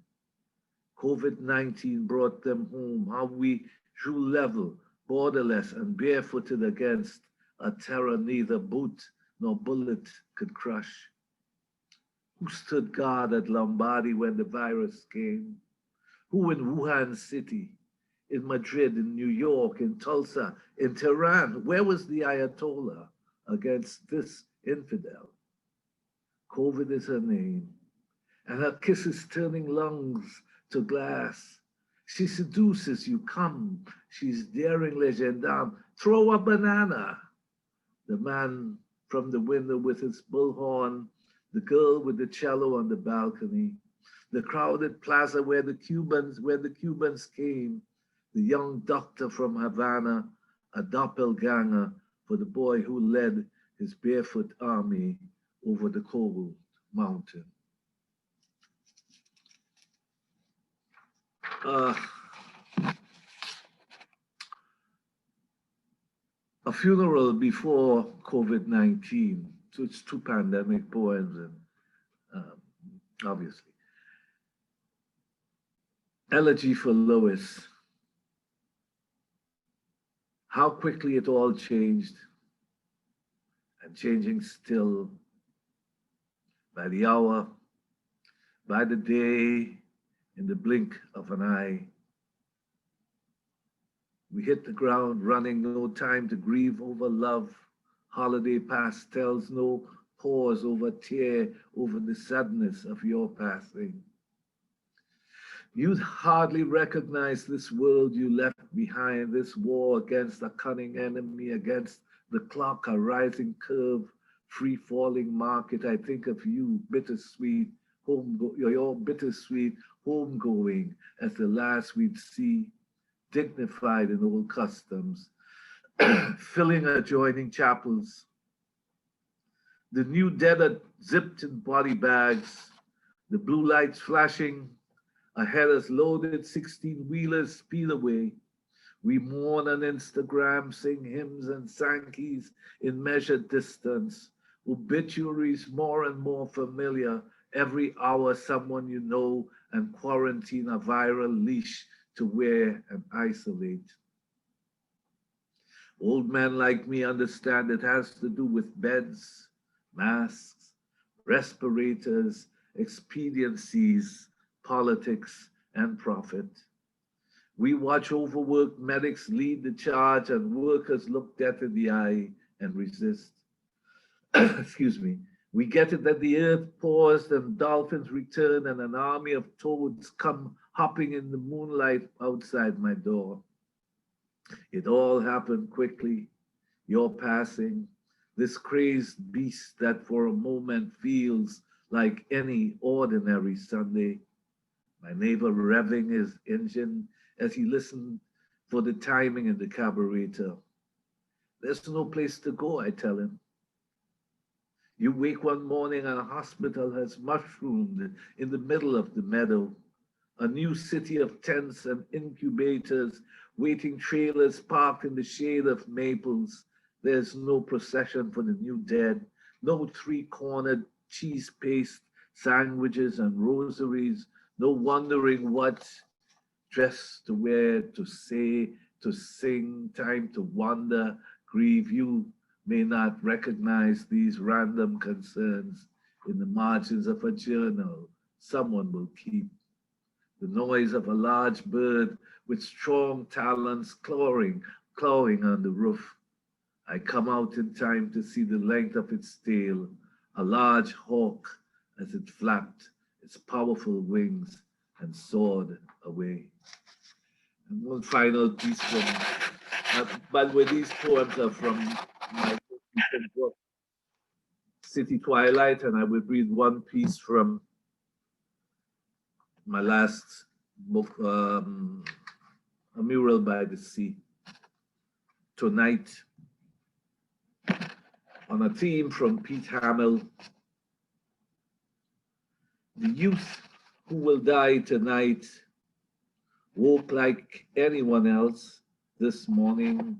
[SPEAKER 4] COVID-19 brought them home. How we drew level, borderless, and barefooted against a terror neither boot nor bullet could crush. Who stood guard at Lombardy when the virus came? Who in Wuhan City, in Madrid, in New York, in Tulsa, in Tehran? Where was the Ayatollah against this infidel? COVID is her name, and her kiss is turning lungs to glass. She seduces you, come. She's daring les gendarmes. Throw a banana. The man from the window with his bullhorn, the girl with the cello on the balcony, the crowded plaza where the Cubans came, the young doctor from Havana, a doppelganger for the boy who led his barefoot army over the cold mountain. A funeral before COVID-19. So it's two pandemic poems, and obviously. Elegy for Lois. How quickly it all changed, and changing still, by the hour, by the day, in the blink of an eye. We hit the ground running, no time to grieve over love, holiday pastels, no pause over tear, over the sadness of your passing. You'd hardly recognize this world you left behind, this war against a cunning enemy, against the clock, a rising curve, free-falling market. I think of you, bittersweet, your bittersweet homegoing as the last we'd see, dignified in old customs, filling adjoining chapels. The new dead zipped in body bags, the blue lights flashing, ahead as loaded 16-wheelers speed away. We mourn on Instagram, sing hymns and Sankeys in measured distance. Obituaries more and more familiar. Every hour someone you know, and quarantine a viral leash to wear and isolate. Old men like me understand it has to do with beds, masks, respirators, expediencies, politics, and profit. We watch overworked medics lead the charge and workers look death in the eye and resist. Excuse me. We get it that the earth paused and dolphins return and an army of toads come hopping in the moonlight outside my door. It all happened quickly. Your passing, this crazed beast that for a moment feels like any ordinary Sunday. My neighbor revving his engine as he listened for the timing in the carburetor. There's no place to go, I tell him. You wake one morning and a hospital has mushroomed in the middle of the meadow. A new city of tents and incubators, waiting trailers parked in the shade of maples. There's no procession for the new dead, no three-cornered cheese paste sandwiches and rosaries, no wondering what dress to wear, to say, to sing, time to wonder, grieve. You may not recognize these random concerns in the margins of a journal someone will keep. The noise of a large bird with strong talons clawing on the roof. I come out in time to see the length of its tail, a large hawk as it flapped its powerful wings and soared away. And one final piece from, by the way, these poems are from my recent book, City Twilight, and I will read one piece from my last book, A Mural by the Sea. Tonight, on a theme from Pete Hamill, the youth who will die tonight woke like anyone else this morning,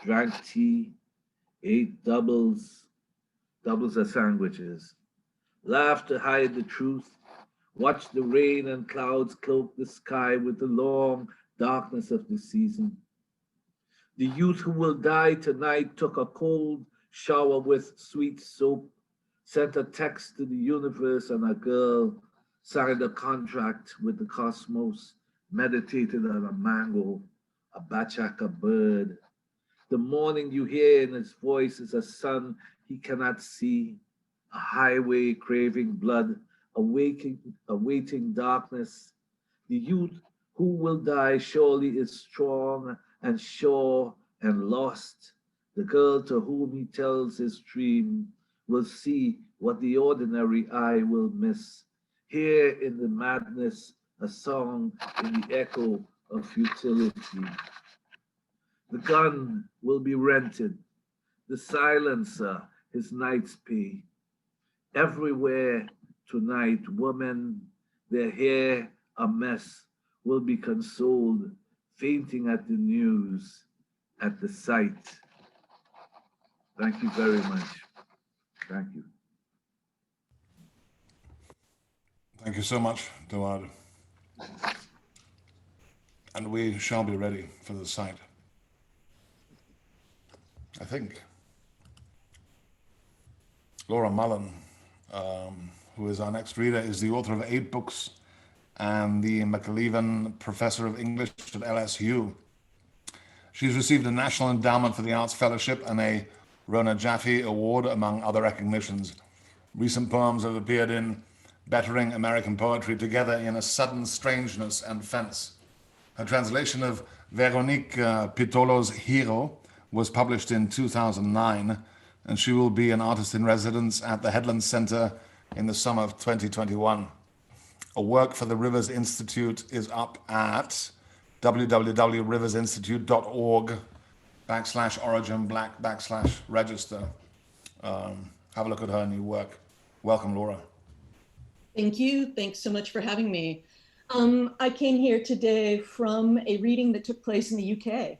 [SPEAKER 4] drank tea, ate doubles of sandwiches, laughed to hide the truth, watched the rain and clouds cloak the sky with the long darkness of the season. The youth who will die tonight took a cold shower with sweet soap, sent a text to the universe, and a girl signed a contract with the cosmos, meditated on a mango, a bachaka bird. The morning you hear in his voice is a sun he cannot see, a highway craving blood, awaiting darkness. The youth who will die surely is strong and sure and lost. The girl to whom he tells his dream will see what the ordinary eye will miss. Hear in the madness a song in the echo of futility. The gun will be rented, the silencer his night's pay. Everywhere tonight, women, their hair a mess, will be consoled, fainting at the news, at the sight Thank you very much. Thank you.
[SPEAKER 1] Thank you so much, Dawad. And we shall be ready for the sight, I think. Laura Mullen, who is our next reader, is the author of 8 books and the McAleven Professor of English at LSU. She's received a National Endowment for the Arts Fellowship and a Rona Jaffe Award, among other recognitions. Recent poems have appeared in Bettering American Poetry, Together in a Sudden Strangeness and Fence. Her translation of Veronique Pitolo's Hero was published in 2009, and she will be an artist in residence at the Headland Center in the summer of 2021. A work for the Rivers Institute is up at www.riversinstitute.org/origin black/register. Have a look at her new work. Welcome, Laura.
[SPEAKER 5] Thank you. Thanks so much for having me. I came here today from a reading that took place in the UK,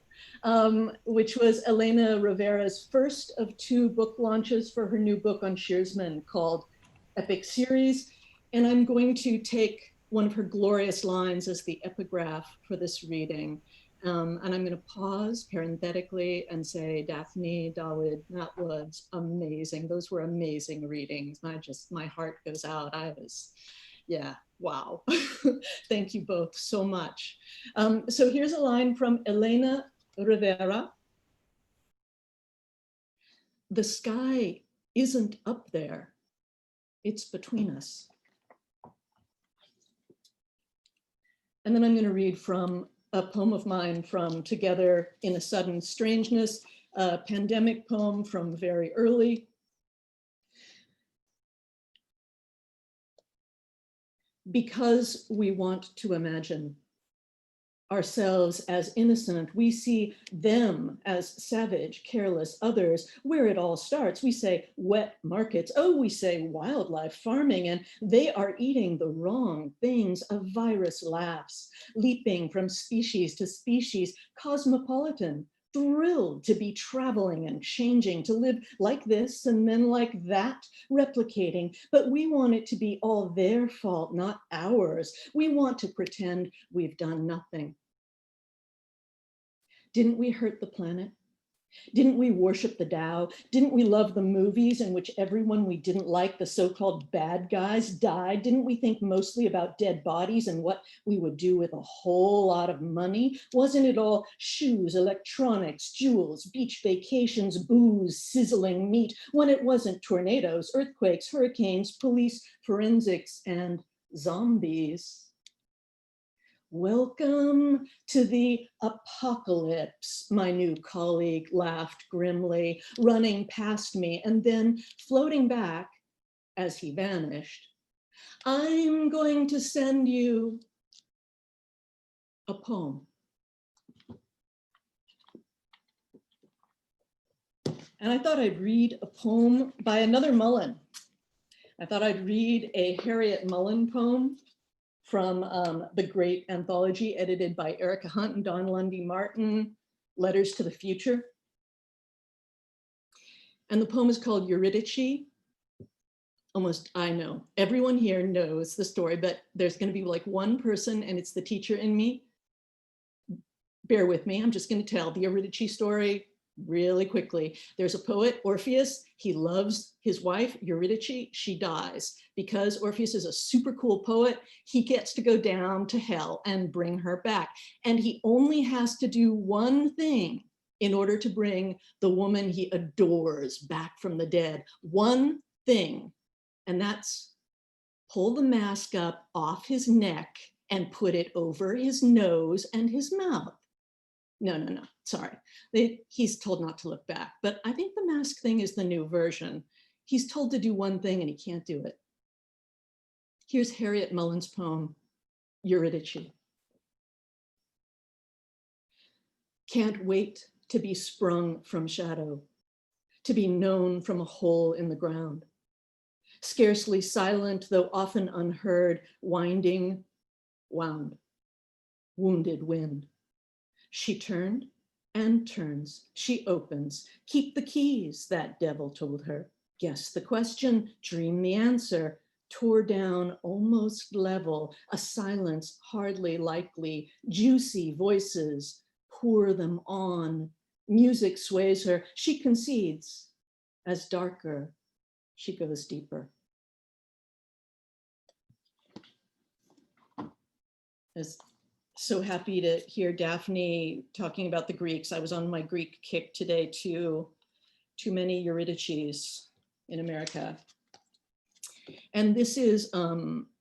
[SPEAKER 5] which was Elena Rivera's first of 2 book launches for her new book on Shearsman called Epic Series. And I'm going to take one of her glorious lines as the epigraph for this reading. And I'm going to pause parenthetically and say, Daphne, Dawad, that was amazing. Those were amazing readings. My heart goes out. Yeah, wow. Thank you both so much. So here's a line from Elena Rivera. The sky isn't up there, it's between us. And then I'm going to read from a poem of mine from Together in a Sudden Strangeness, a pandemic poem from very early. Because we want to imagine ourselves as innocent, we see them as savage, careless others. Where it all starts, we say wet markets. Oh, we say wildlife farming, and they are eating the wrong things. A virus laughs, leaping from species to species, cosmopolitan, thrilled to be traveling and changing, to live like this and then like that, replicating. But we want it to be all their fault, not ours. We want to pretend we've done nothing. Didn't we hurt the planet? Didn't we worship the Tao? Didn't we love the movies in which everyone we didn't like, the so-called bad guys, died? Didn't we think mostly about dead bodies and what we would do with a whole lot of money? Wasn't it all shoes, electronics, jewels, beach vacations, booze, sizzling meat, when it wasn't tornadoes, earthquakes, hurricanes, police, forensics, and zombies? Welcome to the apocalypse, my new colleague laughed grimly, running past me and then floating back as he vanished. I'm going to send you a poem. And I thought I'd read a poem by another Mullen. I thought I'd read a Harriet Mullen poem from the great anthology edited by Erica Hunt and Don Lundy Martin, Letters to the Future. And the poem is called Eurydice. Almost, I know, everyone here knows the story, but there's gonna be like one person and it's the teacher in me. Bear with me, I'm just gonna tell the Eurydice story really quickly. There's a poet, Orpheus. He loves his wife, Eurydice. She dies. Because Orpheus is a super cool poet, he gets to go down to hell and bring her back. And he only has to do one thing in order to bring the woman he adores back from the dead. One thing, and that's pull the mask up off his neck and put it over his nose and his mouth. No, sorry. He's told not to look back, but I think the mask thing is the new version. He's told to do one thing and he can't do it. Here's Harriet Mullen's poem, Eurydice. Can't wait to be sprung from shadow, to be known from a hole in the ground. Scarcely silent, though often unheard, winding, wound, wounded wind. She turned and turns. She opens. Keep the keys, that devil told her. Guess the question, dream the answer. Tore down almost level, a silence hardly likely, juicy voices, pour them on. Music sways her, she concedes. As darker, she goes deeper. I was so happy to hear Daphne talking about the Greeks. I was on my Greek kick today too. Too many Eurydices in America. And this is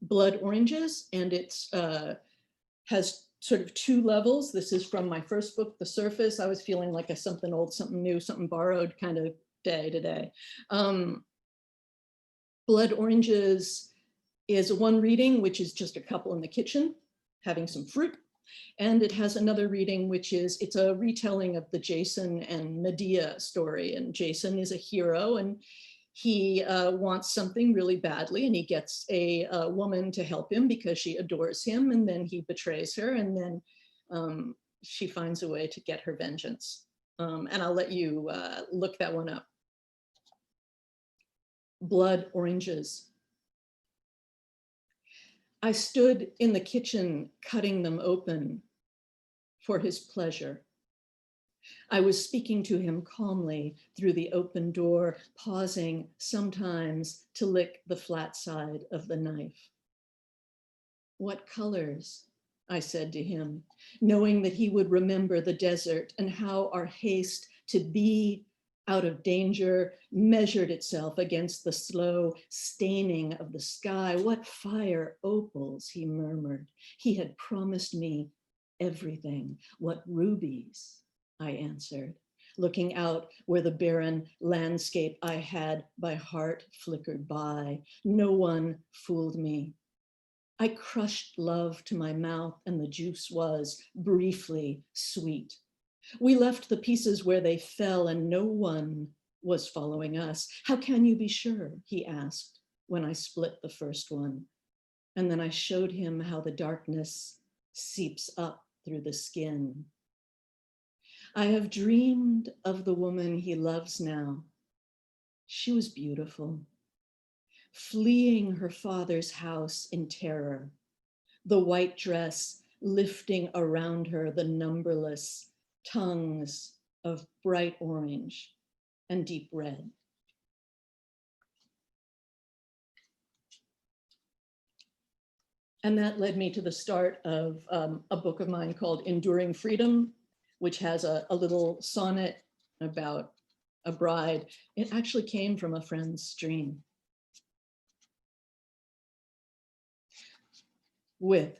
[SPEAKER 5] Blood Oranges, and it's has sort of two levels. This is from my first book, The Surface. I was feeling like a something old, something new, something borrowed kind of day today. Blood Oranges is one reading, which is just a couple in the kitchen having some fruit. And it has another reading, which is, it's a retelling of the Jason and Medea story. And Jason is a hero, and he wants something really badly, and he gets a woman to help him because she adores him, and then he betrays her, and then she finds a way to get her vengeance. And I'll let you look that one up. Blood Oranges. I stood in the kitchen cutting them open for his pleasure. I was speaking to him calmly through the open door, pausing sometimes to lick the flat side of the knife. What colors? I said to him, knowing that he would remember the desert and how our haste to be out of danger measured itself against the slow staining of the sky. What fire opals, he murmured. He had promised me everything. What rubies, I answered, looking out where the barren landscape I had by heart flickered by. No one fooled me. I crushed love to my mouth, and the juice was briefly sweet. We left the pieces where they fell, and no one was following us. How can you be sure? He asked when I split the first one. And then I showed him how the darkness seeps up through the skin. I have dreamed of the woman he loves now. She was beautiful, fleeing her father's house in terror, the white dress lifting around her the numberless tongues of bright orange and deep red. And that led me to the start of a book of mine called Enduring Freedom, which has a little sonnet about a bride. It actually came from a friend's dream. With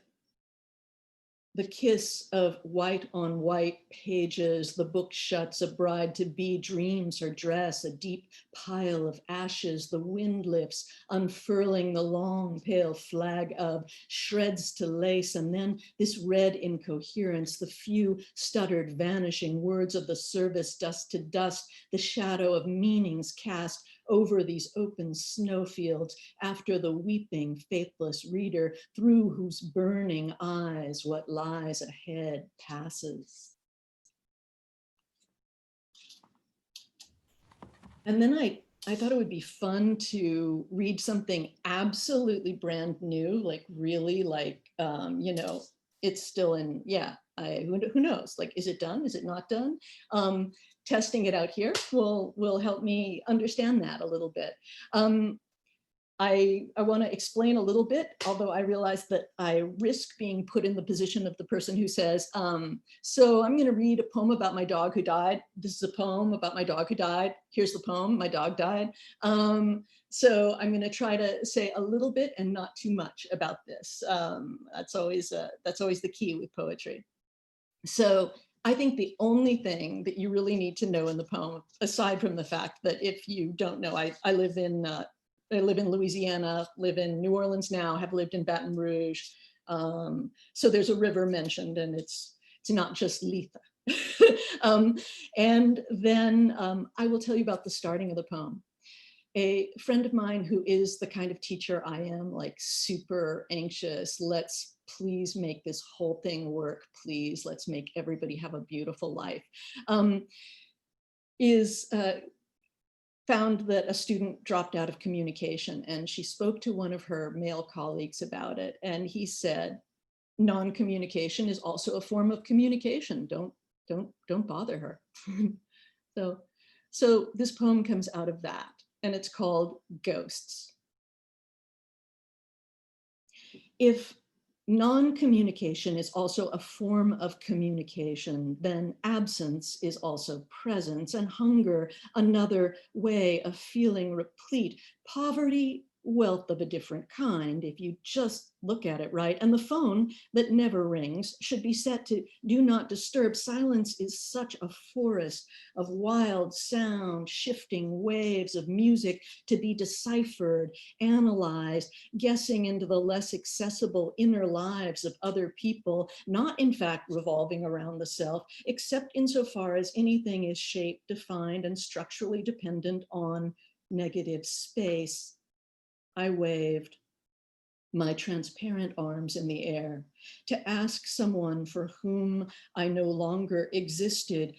[SPEAKER 5] the kiss of white on white pages, the book shuts, a bride-to-be dreams her dress, a deep pile of ashes, the wind lifts, unfurling the long pale flag of shreds to lace, and then this red incoherence, the few stuttered vanishing words of the service, dust to dust, the shadow of meanings cast over these open snowfields after the weeping, faithless reader through whose burning eyes what lies ahead passes. And then I thought it would be fun to read something absolutely brand new, like really like, you know, it's still in, yeah, who knows? Like, is it done? Is it not done? Testing it out here will help me understand that a little bit. I want to explain a little bit, although I realize that I risk being put in the position of the person who says, so I'm going to read a poem about my dog who died. This is a poem about my dog who died. Here's the poem, my dog died. So I'm going to try to say a little bit and not too much about this. That's always the key with poetry. So I think the only thing that you really need to know in the poem, aside from the fact that if you don't know, I live in Louisiana, live in New Orleans now, have lived in Baton Rouge. So there's a river mentioned, and it's not just Letha. And then I will tell you about the starting of the poem. A friend of mine who is the kind of teacher I am, like super anxious, let's please make this whole thing work, please, let's make everybody have a beautiful life, found that a student dropped out of communication, and she spoke to one of her male colleagues about it, and he said, non-communication is also a form of communication. Don't bother her. So this poem comes out of that, and it's called Ghosts. If non-communication is also a form of communication, then absence is also presence, and hunger another way of feeling replete. Poverty, wealth of a different kind, if you just look at it right. And the phone that never rings should be set to do not disturb. Silence is such a forest of wild sound, shifting waves of music to be deciphered, analyzed, guessing into the less accessible inner lives of other people, not in fact revolving around the self, except insofar as anything is shaped, defined, and structurally dependent on negative space. I waved my transparent arms in the air to ask someone for whom I no longer existed.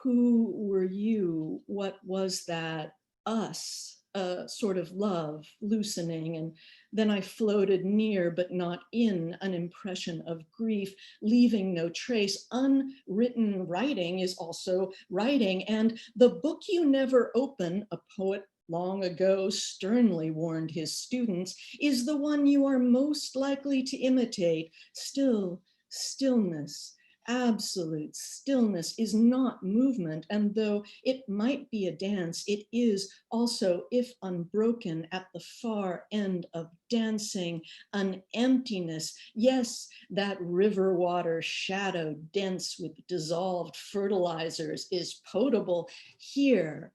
[SPEAKER 5] Who were you? What was that us? A sort of love loosening, and then I floated near but not in an impression of grief, leaving no trace. Unwritten writing is also writing, and the book you never open, a poet long ago sternly warned his students, is the one you are most likely to imitate. Still, stillness, absolute stillness is not movement, and though it might be a dance, it is also, if unbroken, at the far end of dancing, an emptiness. Yes, that river water shadow dense with dissolved fertilizers is potable. Here,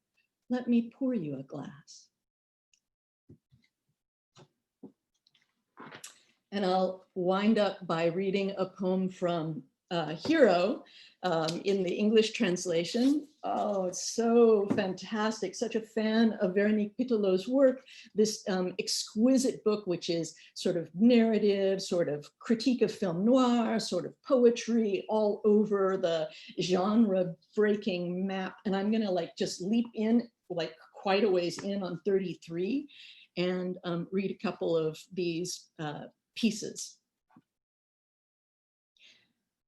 [SPEAKER 5] let me pour you a glass. And I'll wind up by reading a poem from Hero in the English translation. Oh, it's so fantastic. Such a fan of Veronique Pitelot's work. This exquisite book, which is sort of narrative, sort of critique of film noir, sort of poetry, all over the genre breaking map. And I'm gonna like just leap in like quite a ways in on 33 and read a couple of these pieces.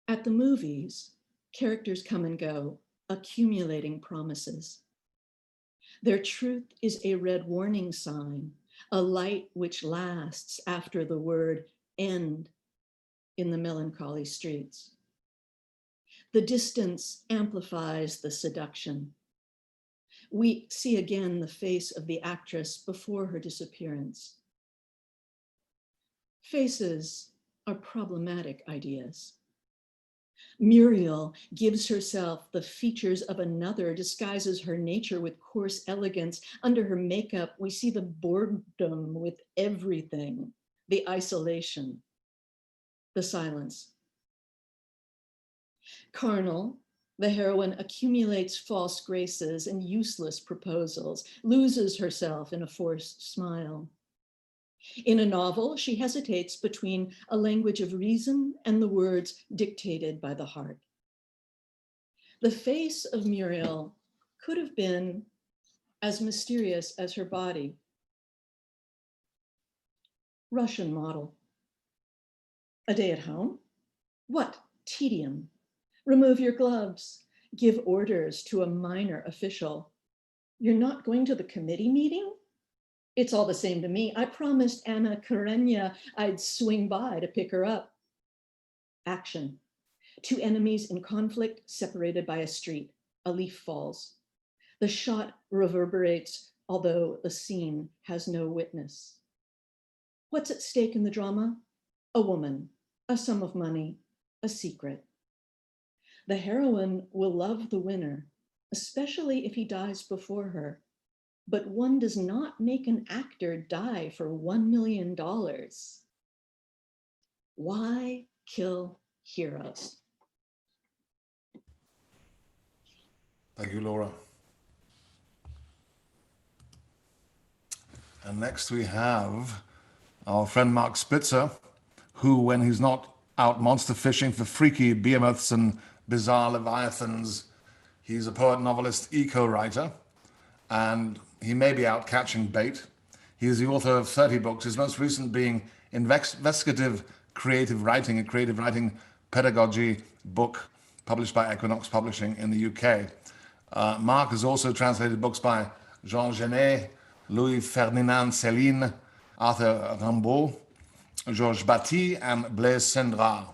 [SPEAKER 5] At the movies, characters come and go, accumulating promises. Their truth is a red warning sign, a light which lasts after the word end in the melancholy streets. The distance amplifies the seduction. We see again the face of the actress before her disappearance. Faces are problematic ideas. Muriel gives herself the features of another, disguises her nature with coarse elegance. Under her makeup, we see the boredom with everything, the isolation, the silence. Carnal, the heroine accumulates false graces and useless proposals, loses herself in a forced smile. In a novel, she hesitates between a language of reason and the words dictated by the heart. The face of Muriel could have been as mysterious as her body. Russian model. A day at home? What tedium. Remove your gloves. Give orders to a minor official. You're not going to the committee meeting? It's all the same to me. I promised Anna Karenina I'd swing by to pick her up. Action. Two enemies in conflict separated by a street. A leaf falls. The shot reverberates, although the scene has no witness. What's at stake in the drama? A woman, a sum of money, a secret. The heroine will love the winner, especially if he dies before her. But one does not make an actor die for $1 million. Why kill heroes?
[SPEAKER 1] Thank you, Laura. And next we have our friend Mark Spitzer, who, when he's not out monster fishing for freaky behemoths and bizarre leviathans. He's a poet, novelist, eco-writer, and he may be out catching bait. He is the author of 30 books, his most recent being Investigative Creative Writing, a creative writing pedagogy book published by Equinox Publishing in the UK. Mark has also translated books by Jean Genet, Louis-Ferdinand Céline, Arthur Rimbaud, Georges Bati, and Blaise Cendrars.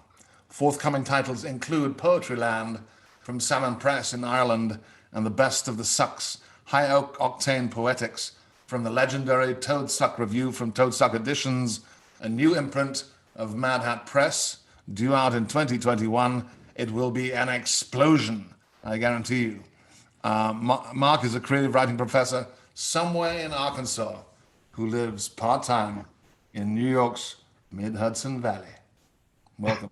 [SPEAKER 1] Forthcoming titles include Poetryland from Salmon Press in Ireland and The Best of the Sucks, High Octane Poetics from the legendary Toad Suck Review from Toad Suck Editions, a new imprint of Mad Hat Press, due out in 2021. It will be an explosion, I guarantee you. Mark is a creative writing professor somewhere in Arkansas who lives part-time in New York's Mid-Hudson Valley. Welcome.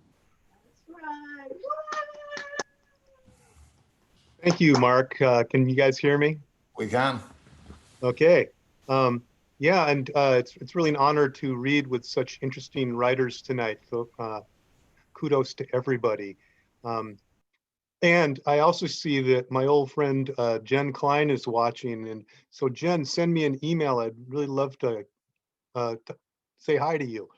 [SPEAKER 6] Thank you, Mark. Can you guys hear me?
[SPEAKER 1] We can.
[SPEAKER 6] Okay. Yeah, and it's really an honor to read with such interesting writers tonight. So kudos to everybody. And I also see that my old friend Jen Klein is watching. And so Jen, send me an email. I'd really love to say hi to you.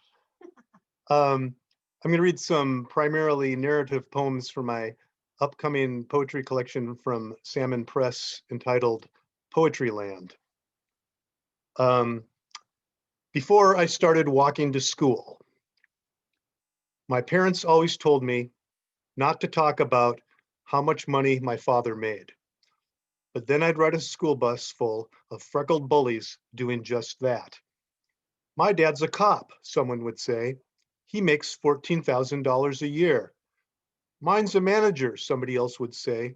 [SPEAKER 6] I'm going to read some primarily narrative poems from my upcoming poetry collection from Salmon Press entitled Poetryland. Before I started walking to school, my parents always told me not to talk about how much money my father made. But then I'd ride a school bus full of freckled bullies doing just that. My dad's a cop, someone would say. He makes $14,000 a year. Mine's a manager, somebody else would say.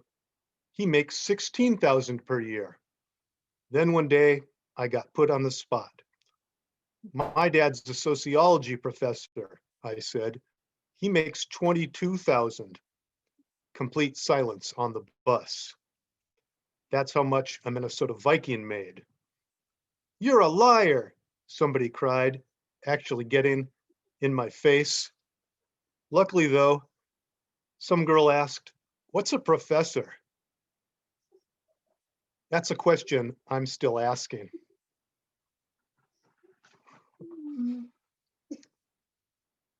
[SPEAKER 6] He makes $16,000 per year. Then one day I got put on the spot. My dad's a sociology professor, I said. He makes $22,000. Complete silence on the bus. That's how much a Minnesota Viking made. You're a liar, somebody cried, actually getting in my face. Luckily though, some girl asked, what's a professor? That's a question I'm still asking.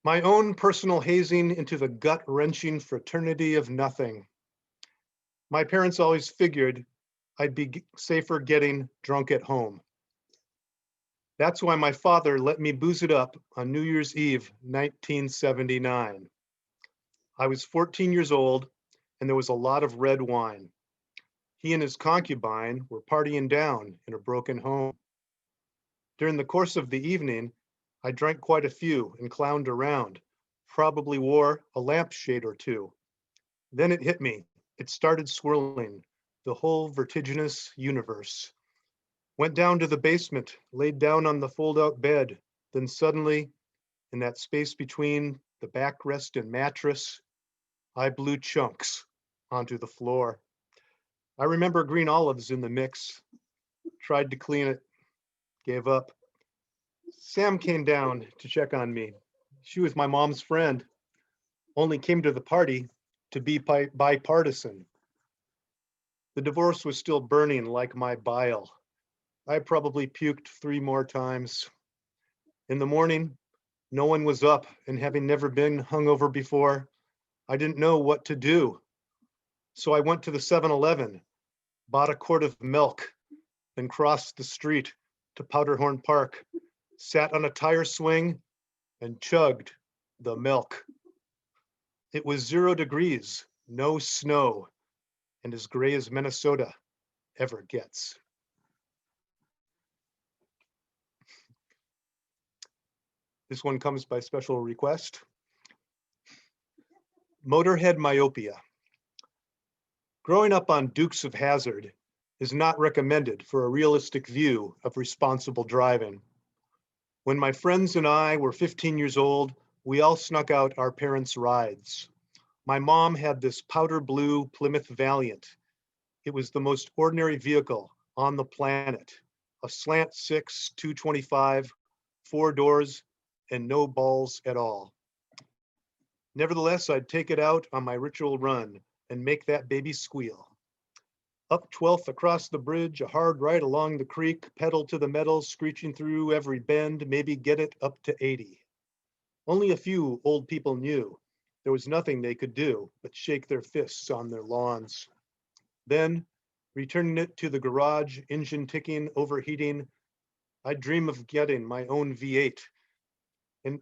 [SPEAKER 6] My own personal hazing into the gut-wrenching fraternity of nothing. My parents always figured I'd be safer getting drunk at home. That's why my father let me booze it up on New Year's Eve, 1979. I was 14 years old and there was a lot of red wine. He and his concubine were partying down in a broken home. During the course of the evening, I drank quite a few and clowned around, probably wore a lampshade or two. Then it hit me. It started swirling, the whole vertiginous universe. Went down to the basement, laid down on the fold-out bed. Then suddenly, in that space between the backrest and mattress, I blew chunks onto the floor. I remember green olives in the mix. Tried to clean it, gave up. Sam came down to check on me. She was my mom's friend, only came to the party to be bipartisan. The divorce was still burning like my bile. I probably puked 3 more times. In the morning, no one was up, and having never been hungover before, I didn't know what to do. So I went to the 7-Eleven, bought a quart of milk, then crossed the street to Powderhorn Park, sat on a tire swing, and chugged the milk. It was 0 degrees, no snow, and as gray as Minnesota ever gets. This one comes by special request. Motorhead myopia. Growing up on Dukes of Hazzard is not recommended for a realistic view of responsible driving. When my friends and I were 15 years old, we all snuck out our parents' rides. My mom had this powder blue Plymouth Valiant. It was the most ordinary vehicle on the planet. A slant 6, 225, 4 doors, and no balls at all. Nevertheless, I'd take it out on my ritual run and make that baby squeal. Up 12th across the bridge, a hard right along the creek, pedal to the metal, screeching through every bend, maybe get it up to 80. Only a few old people knew there was nothing they could do but shake their fists on their lawns. Then, returning it to the garage, engine ticking, overheating, I'd dream of getting my own V8 and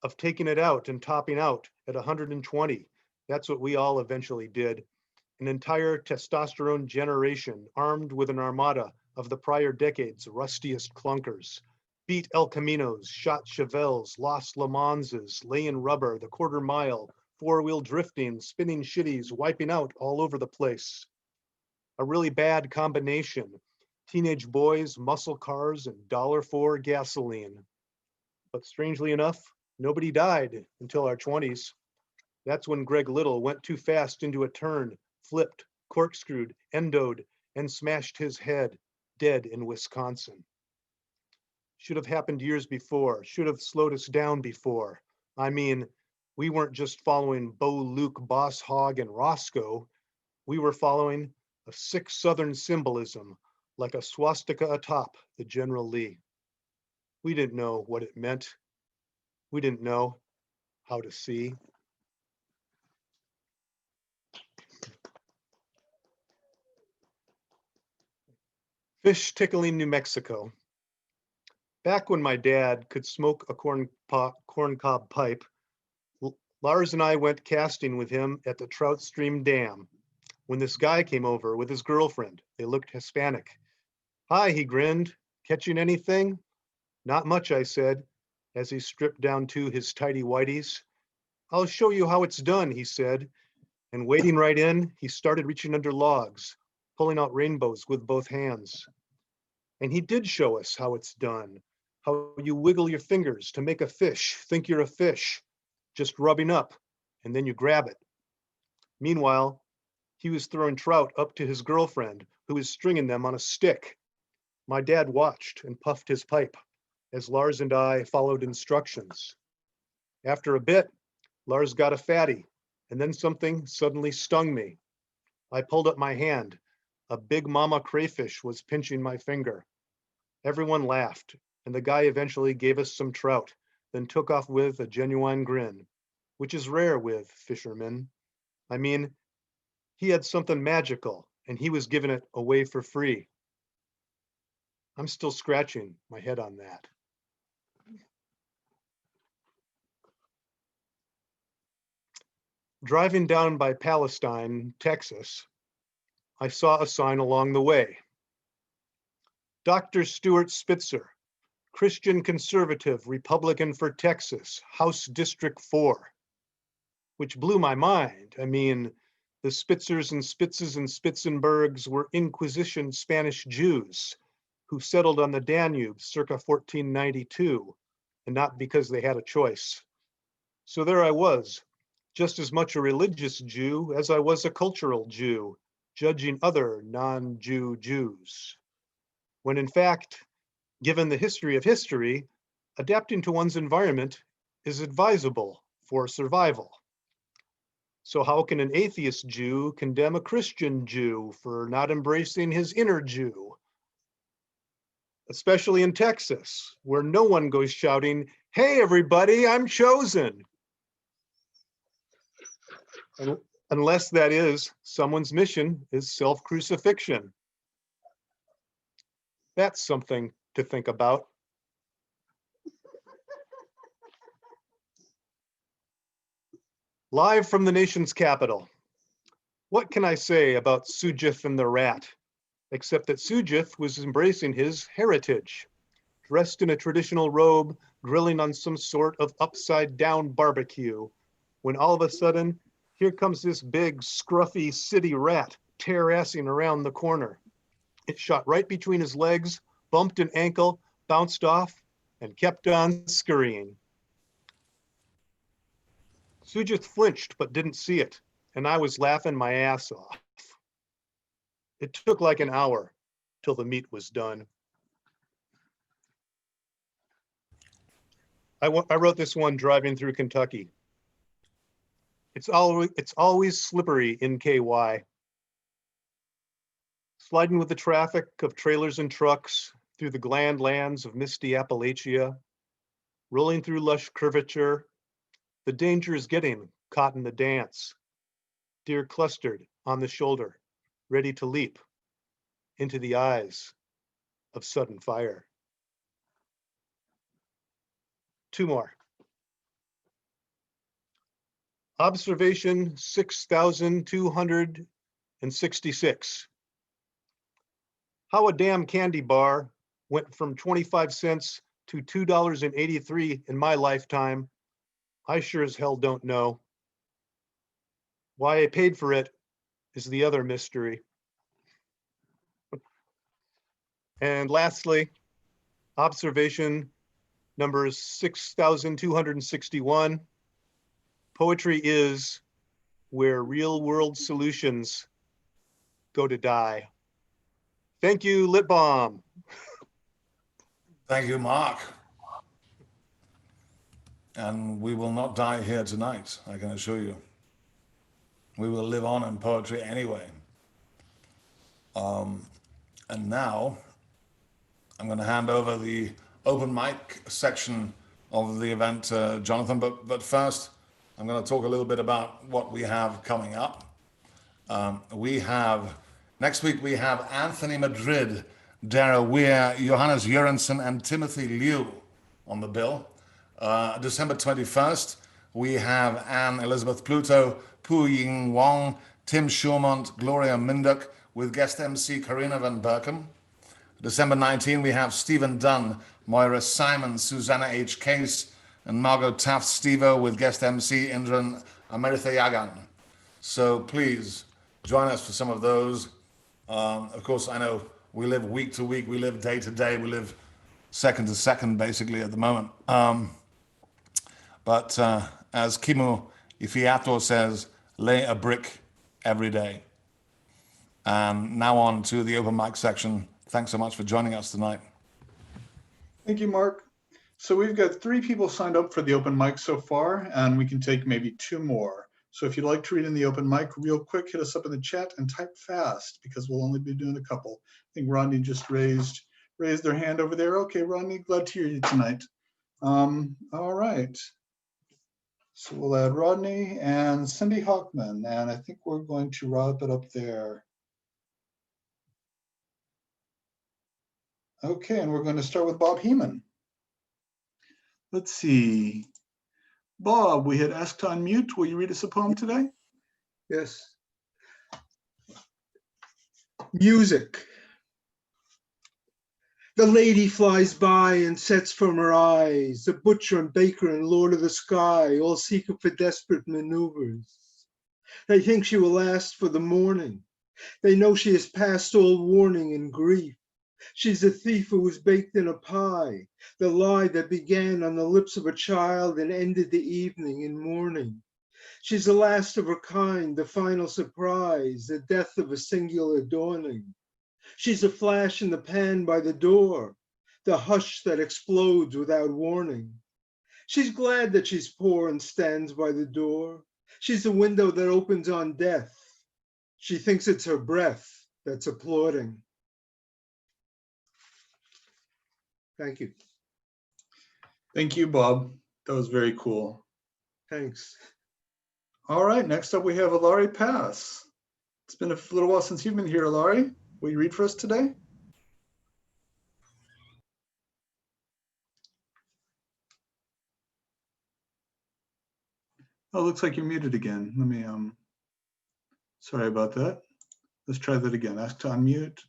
[SPEAKER 6] of taking it out and topping out at 120. That's what we all eventually did. An entire testosterone generation armed with an armada of the prior decade's rustiest clunkers. Beat El Caminos, shot Chevelles, lost Le Manses, lay in rubber, the quarter mile, four-wheel drifting, spinning shitties, wiping out all over the place. A really bad combination. Teenage boys, muscle cars, and $1.04 gasoline. But strangely enough, nobody died until our 20s. That's when Greg Little went too fast into a turn, flipped, corkscrewed, endoed, and smashed his head, dead in Wisconsin. Should have happened years before, should have slowed us down before. I mean, we weren't just following Bo, Luke, Boss Hogg, and Roscoe. We were following a sick Southern symbolism, like a swastika atop the General Lee. We didn't know what it meant. We didn't know how to see. Fish tickling New Mexico. Back when my dad could smoke a corncob pipe, Lars and I went casting with him at the Trout Stream Dam. When this guy came over with his girlfriend, they looked Hispanic. Hi, he grinned. Catching anything? Not much, I said, as he stripped down to his tidy whities. I'll show you how it's done, he said. And wading right in, he started reaching under logs, pulling out rainbows with both hands. And he did show us how it's done, how you wiggle your fingers to make a fish think you're a fish, just rubbing up, and then you grab it. Meanwhile, he was throwing trout up to his girlfriend, who was stringing them on a stick. My dad watched and puffed his pipe as Lars and I followed instructions. After a bit, Lars got a fatty, and then something suddenly stung me. I pulled up my hand. A big mama crayfish was pinching my finger. Everyone laughed, and the guy eventually gave us some trout, then took off with a genuine grin, which is rare with fishermen. I mean, he had something magical, and he was giving it away for free. I'm still scratching my head on that. Driving down by Palestine, Texas, I saw a sign along the way. Dr. Stuart Spitzer, Christian conservative, Republican for Texas, House District 4, which blew my mind. I mean, the Spitzers and Spitzes and Spitzenbergs were Inquisition Spanish Jews who settled on the Danube circa 1492, and not because they had a choice. So there I was, just as much a religious Jew as I was a cultural Jew, judging other non-Jew Jews. When in fact, given the history of history, adapting to one's environment is advisable for survival. So how can an atheist Jew condemn a Christian Jew for not embracing his inner Jew? Especially in Texas, where no one goes shouting, "Hey everybody, I'm chosen." Unless that is, someone's mission is self-crucifixion. That's something to think about. Live from the nation's capital. What can I say about Sujith and the rat, except that Sujith was embracing his heritage, dressed in a traditional robe, grilling on some sort of upside down barbecue, when all of a sudden, here comes this big, scruffy city rat tear-assing around the corner. It shot right between his legs, bumped an ankle, bounced off, and kept on scurrying. Sujith flinched but didn't see it, and I was laughing my ass off. It took like an hour till the meat was done. I wrote this one driving through Kentucky. It's always slippery in KY. Sliding with the traffic of trailers and trucks through the gland lands of misty Appalachia, rolling through lush curvature, the danger is getting caught in the dance. Deer clustered on the shoulder, ready to leap into the eyes of sudden fire. 2 more. Observation 6,266. How a damn candy bar went from 25 cents to $2.83 in my lifetime, I sure as hell don't know. Why I paid for it is the other mystery. And lastly, observation number 6,261. Poetry is where real world solutions go to die. Thank you, Lit Balm.
[SPEAKER 1] Thank you, Mark. And we will not die here tonight, I can assure you. We will live on in poetry anyway. And now I'm going to hand over the open mic section of the event to Jonathan. But first, I'm going to talk a little bit about what we have coming up. Next week we have Anthony Madrid, Dara Weir, Johannes Jurgensen, and Timothy Liu on the bill. December 21st, we have Anne Elizabeth Pluto, Pu Ying Wong, Tim Schurmont, Gloria Minduk, with guest MC Karina van Berkem. December 19, we have Stephen Dunn, Moira Simon, Susanna H. Case, and Margot Taft-Stevo, with guest MC Indran Amirthayagan. So please join us for some of those. Of course, I know we live week to week, we live day to day, we live second to second basically at the moment. But as Kimu Ifiato says, lay a brick every day. And now on to the open mic section. Thanks so much for joining us tonight.
[SPEAKER 2] Thank you, Mark. So we've got 3 people signed up for the open mic so far, and we can take maybe 2 more. So if you'd like to read in the open mic real quick, hit us up in the chat and type fast, because we'll only be doing a couple. I think Rodney just raised their hand over there. Okay, Rodney, glad to hear you tonight. All right. So we'll add Rodney and Cindy Hockman, and I think we're going to wrap it up there. Okay, and we're going to start with Bob Heeman. Let's see. Bob, we had asked to unmute. Will you read us a poem today?
[SPEAKER 7] Yes. Music. The lady flies by and sets from her eyes. The butcher and baker and lord of the sky all seek her for desperate maneuvers. They think she will last for the morning. They know she has passed all warning and grief. She's a thief who was baked in a pie, the lie that began on the lips of a child and ended the evening in mourning. She's the last of her kind, the final surprise, the death of a singular dawning. She's a flash in the pan by the door, the hush that explodes without warning. She's glad that she's poor and stands by the door. She's the window that opens on death. She thinks it's her breath that's applauding. Thank you.
[SPEAKER 2] Thank you, Bob. That was very cool.
[SPEAKER 7] Thanks.
[SPEAKER 2] All right, next up we have Alari Pass. It's been a little while since you've been here, Alari. Will you read for us today? Oh, looks like you're muted again. Let me, sorry about that. Let's try that again. Ask to unmute.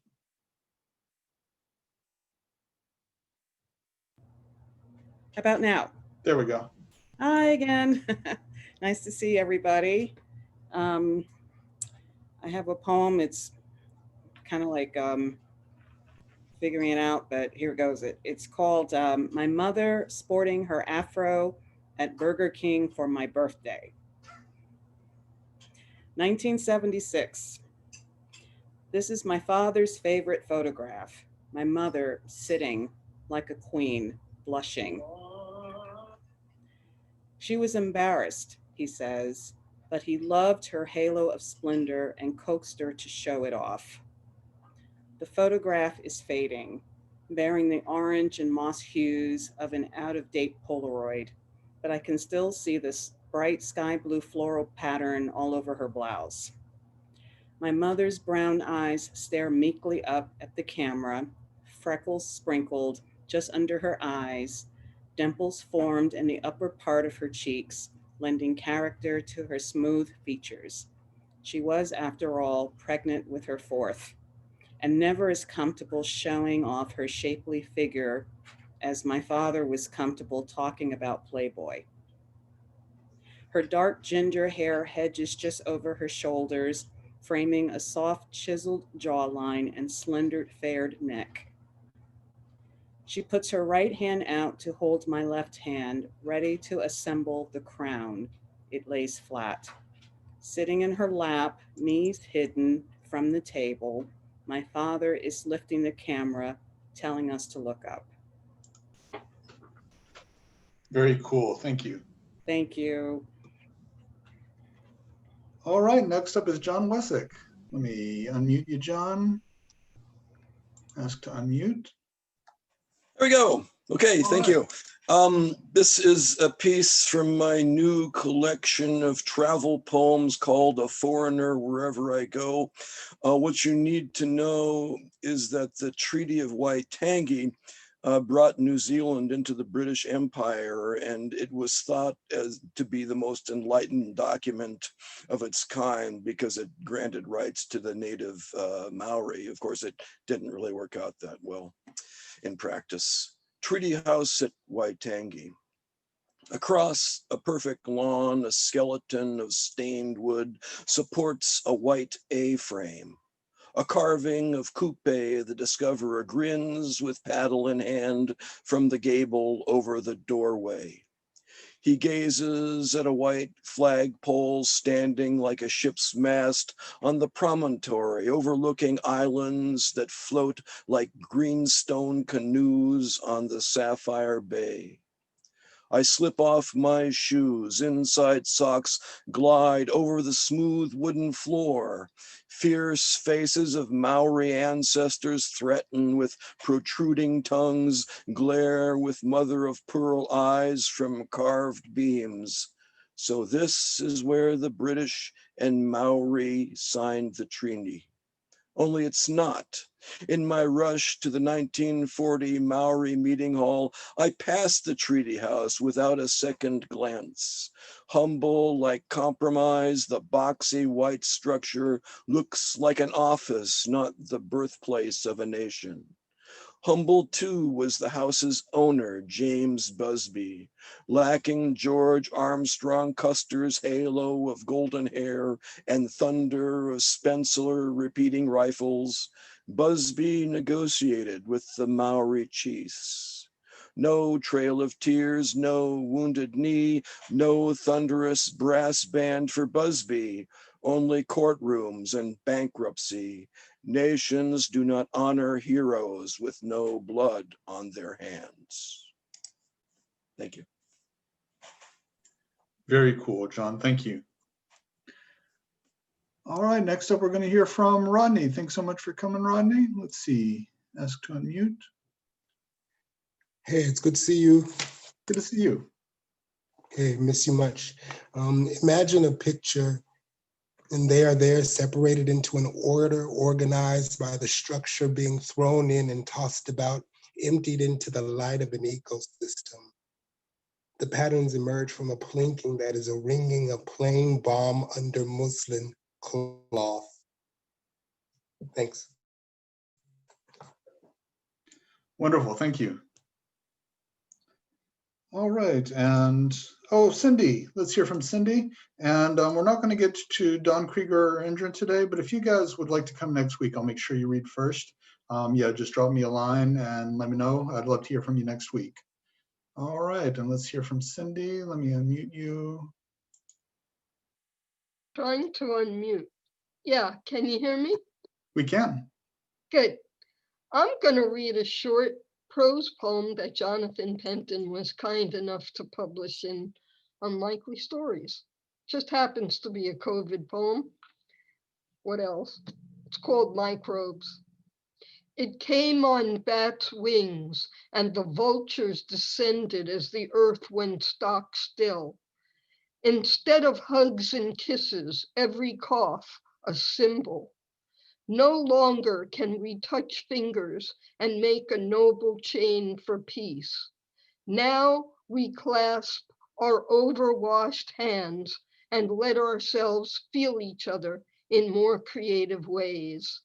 [SPEAKER 8] How about now?
[SPEAKER 2] There we go.
[SPEAKER 8] Hi again. Nice to see everybody. I have a poem. It's kind of like figuring it out, but here goes. It's called My Mother Sporting Her Afro at Burger King for My Birthday. 1976. This is my father's favorite photograph. My mother sitting like a queen, blushing. She was embarrassed, he says, but he loved her halo of splendor and coaxed her to show it off. The photograph is fading, bearing the orange and moss hues of an out-of-date Polaroid, but I can still see this bright sky blue floral pattern all over her blouse. My mother's brown eyes stare meekly up at the camera, freckles sprinkled just under her eyes, dimples formed in the upper part of her cheeks, lending character to her smooth features. She was, after all, pregnant with her fourth, and never as comfortable showing off her shapely figure as my father was comfortable talking about Playboy. Her dark ginger hair hedges just over her shoulders, framing a soft chiseled jawline and slender fared neck. She puts her right hand out to hold my left hand, ready to assemble the crown. It lays flat. Sitting in her lap, knees hidden from the table, my father is lifting the camera, telling us to look up.
[SPEAKER 2] Very cool. Thank you.
[SPEAKER 8] Thank you.
[SPEAKER 2] All right, next up is John Wessick. Let me unmute you, John. Ask to unmute.
[SPEAKER 9] There we go. Okay, thank
[SPEAKER 2] right.
[SPEAKER 9] you. This is a piece from my new collection of travel poems called A Foreigner Wherever I Go. What you need to know is that the Treaty of Waitangi brought New Zealand into the British Empire, and it was thought to be the most enlightened document of its kind because it granted rights to the native Maori. Of course, it didn't really work out that well in practice. Treaty House at Waitangi. Across a perfect lawn, a skeleton of stained wood supports a white A-frame. A carving of Coupe, the discoverer, grins with paddle in hand from the gable over the doorway. He gazes at a white flagpole standing like a ship's mast on the promontory, overlooking islands that float like greenstone canoes on the sapphire bay. I slip off my shoes, inside socks glide over the smooth wooden floor. Fierce faces of Maori ancestors threaten with protruding tongues, glare with mother of pearl eyes from carved beams. So this is where the British and Maori signed the treaty. Only it's not. In my rush to the 1940 Maori meeting hall, I passed the treaty house without a second glance. Humble like compromise, the boxy white structure looks like an office, not the birthplace of a nation. Humble too was the house's owner, James Busby, lacking George Armstrong Custer's halo of golden hair and thunder of Spencer repeating rifles. Busby negotiated with the Maori chiefs. No trail of tears, no wounded knee, no thunderous brass band for Busby, only courtrooms and bankruptcy. Nations do not honor heroes with no blood on their hands. Thank you.
[SPEAKER 2] Very cool, John. Thank you. All right, next up, we're going to hear from Rodney. Thanks so much for coming, Rodney. Let's see. Ask to unmute.
[SPEAKER 10] Hey, it's good to see you.
[SPEAKER 2] Good to see you.
[SPEAKER 10] Hey, miss you much. Imagine a picture, and they are there separated into an order, organized by the structure being thrown in and tossed about, emptied into the light of an ecosystem. The patterns emerge from a plinking that is a ringing of plain balm under muslin cloth. Thanks.
[SPEAKER 2] Wonderful, thank you. All right, and Cindy, let's hear from Cindy. And we're not going to get to Don Krieger or Indra today, but if you guys would like to come next week, I'll make sure you read first. Yeah, just drop me a line and let me know. I'd love to hear from you next week. All right, and let's hear from Cindy. Let me unmute you.
[SPEAKER 11] Trying to unmute. Yeah, can you hear me?
[SPEAKER 2] We can.
[SPEAKER 11] Good. I'm going to read a short prose poem that Jonathan Penton was kind enough to publish in Unlikely Stories. Just happens to be a COVID poem. What else? It's called Microbes. It came on bats' wings, and the vultures descended as the earth went stock still. Instead of hugs and kisses, every cough a symbol. No longer can we touch fingers and make a noble chain for peace. Now we clasp our overwashed hands and let ourselves feel each other in more creative ways.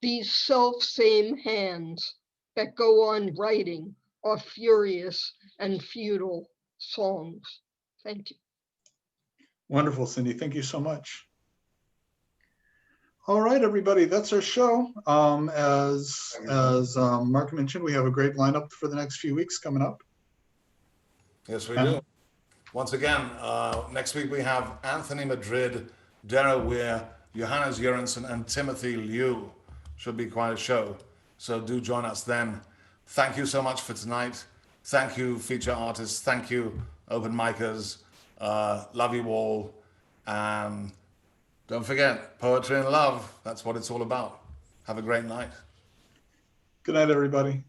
[SPEAKER 11] These self-same hands that go on writing our furious and futile songs. Thank you.
[SPEAKER 2] Wonderful, Cindy. Thank you so much. All right, everybody, that's our show. As Mark mentioned, we have a great lineup for the next few weeks coming up.
[SPEAKER 1] Yes, we do. Once again, next week we have Anthony Madrid, Dara Weir, Johannes Jurgensen, and Timothy Liu. Should be quite a show. So do join us then. Thank you so much for tonight. Thank you, feature artists. Thank you, open micers. Love you all. And don't forget, poetry and love. That's what it's all about. Have a great night.
[SPEAKER 2] Good night, everybody.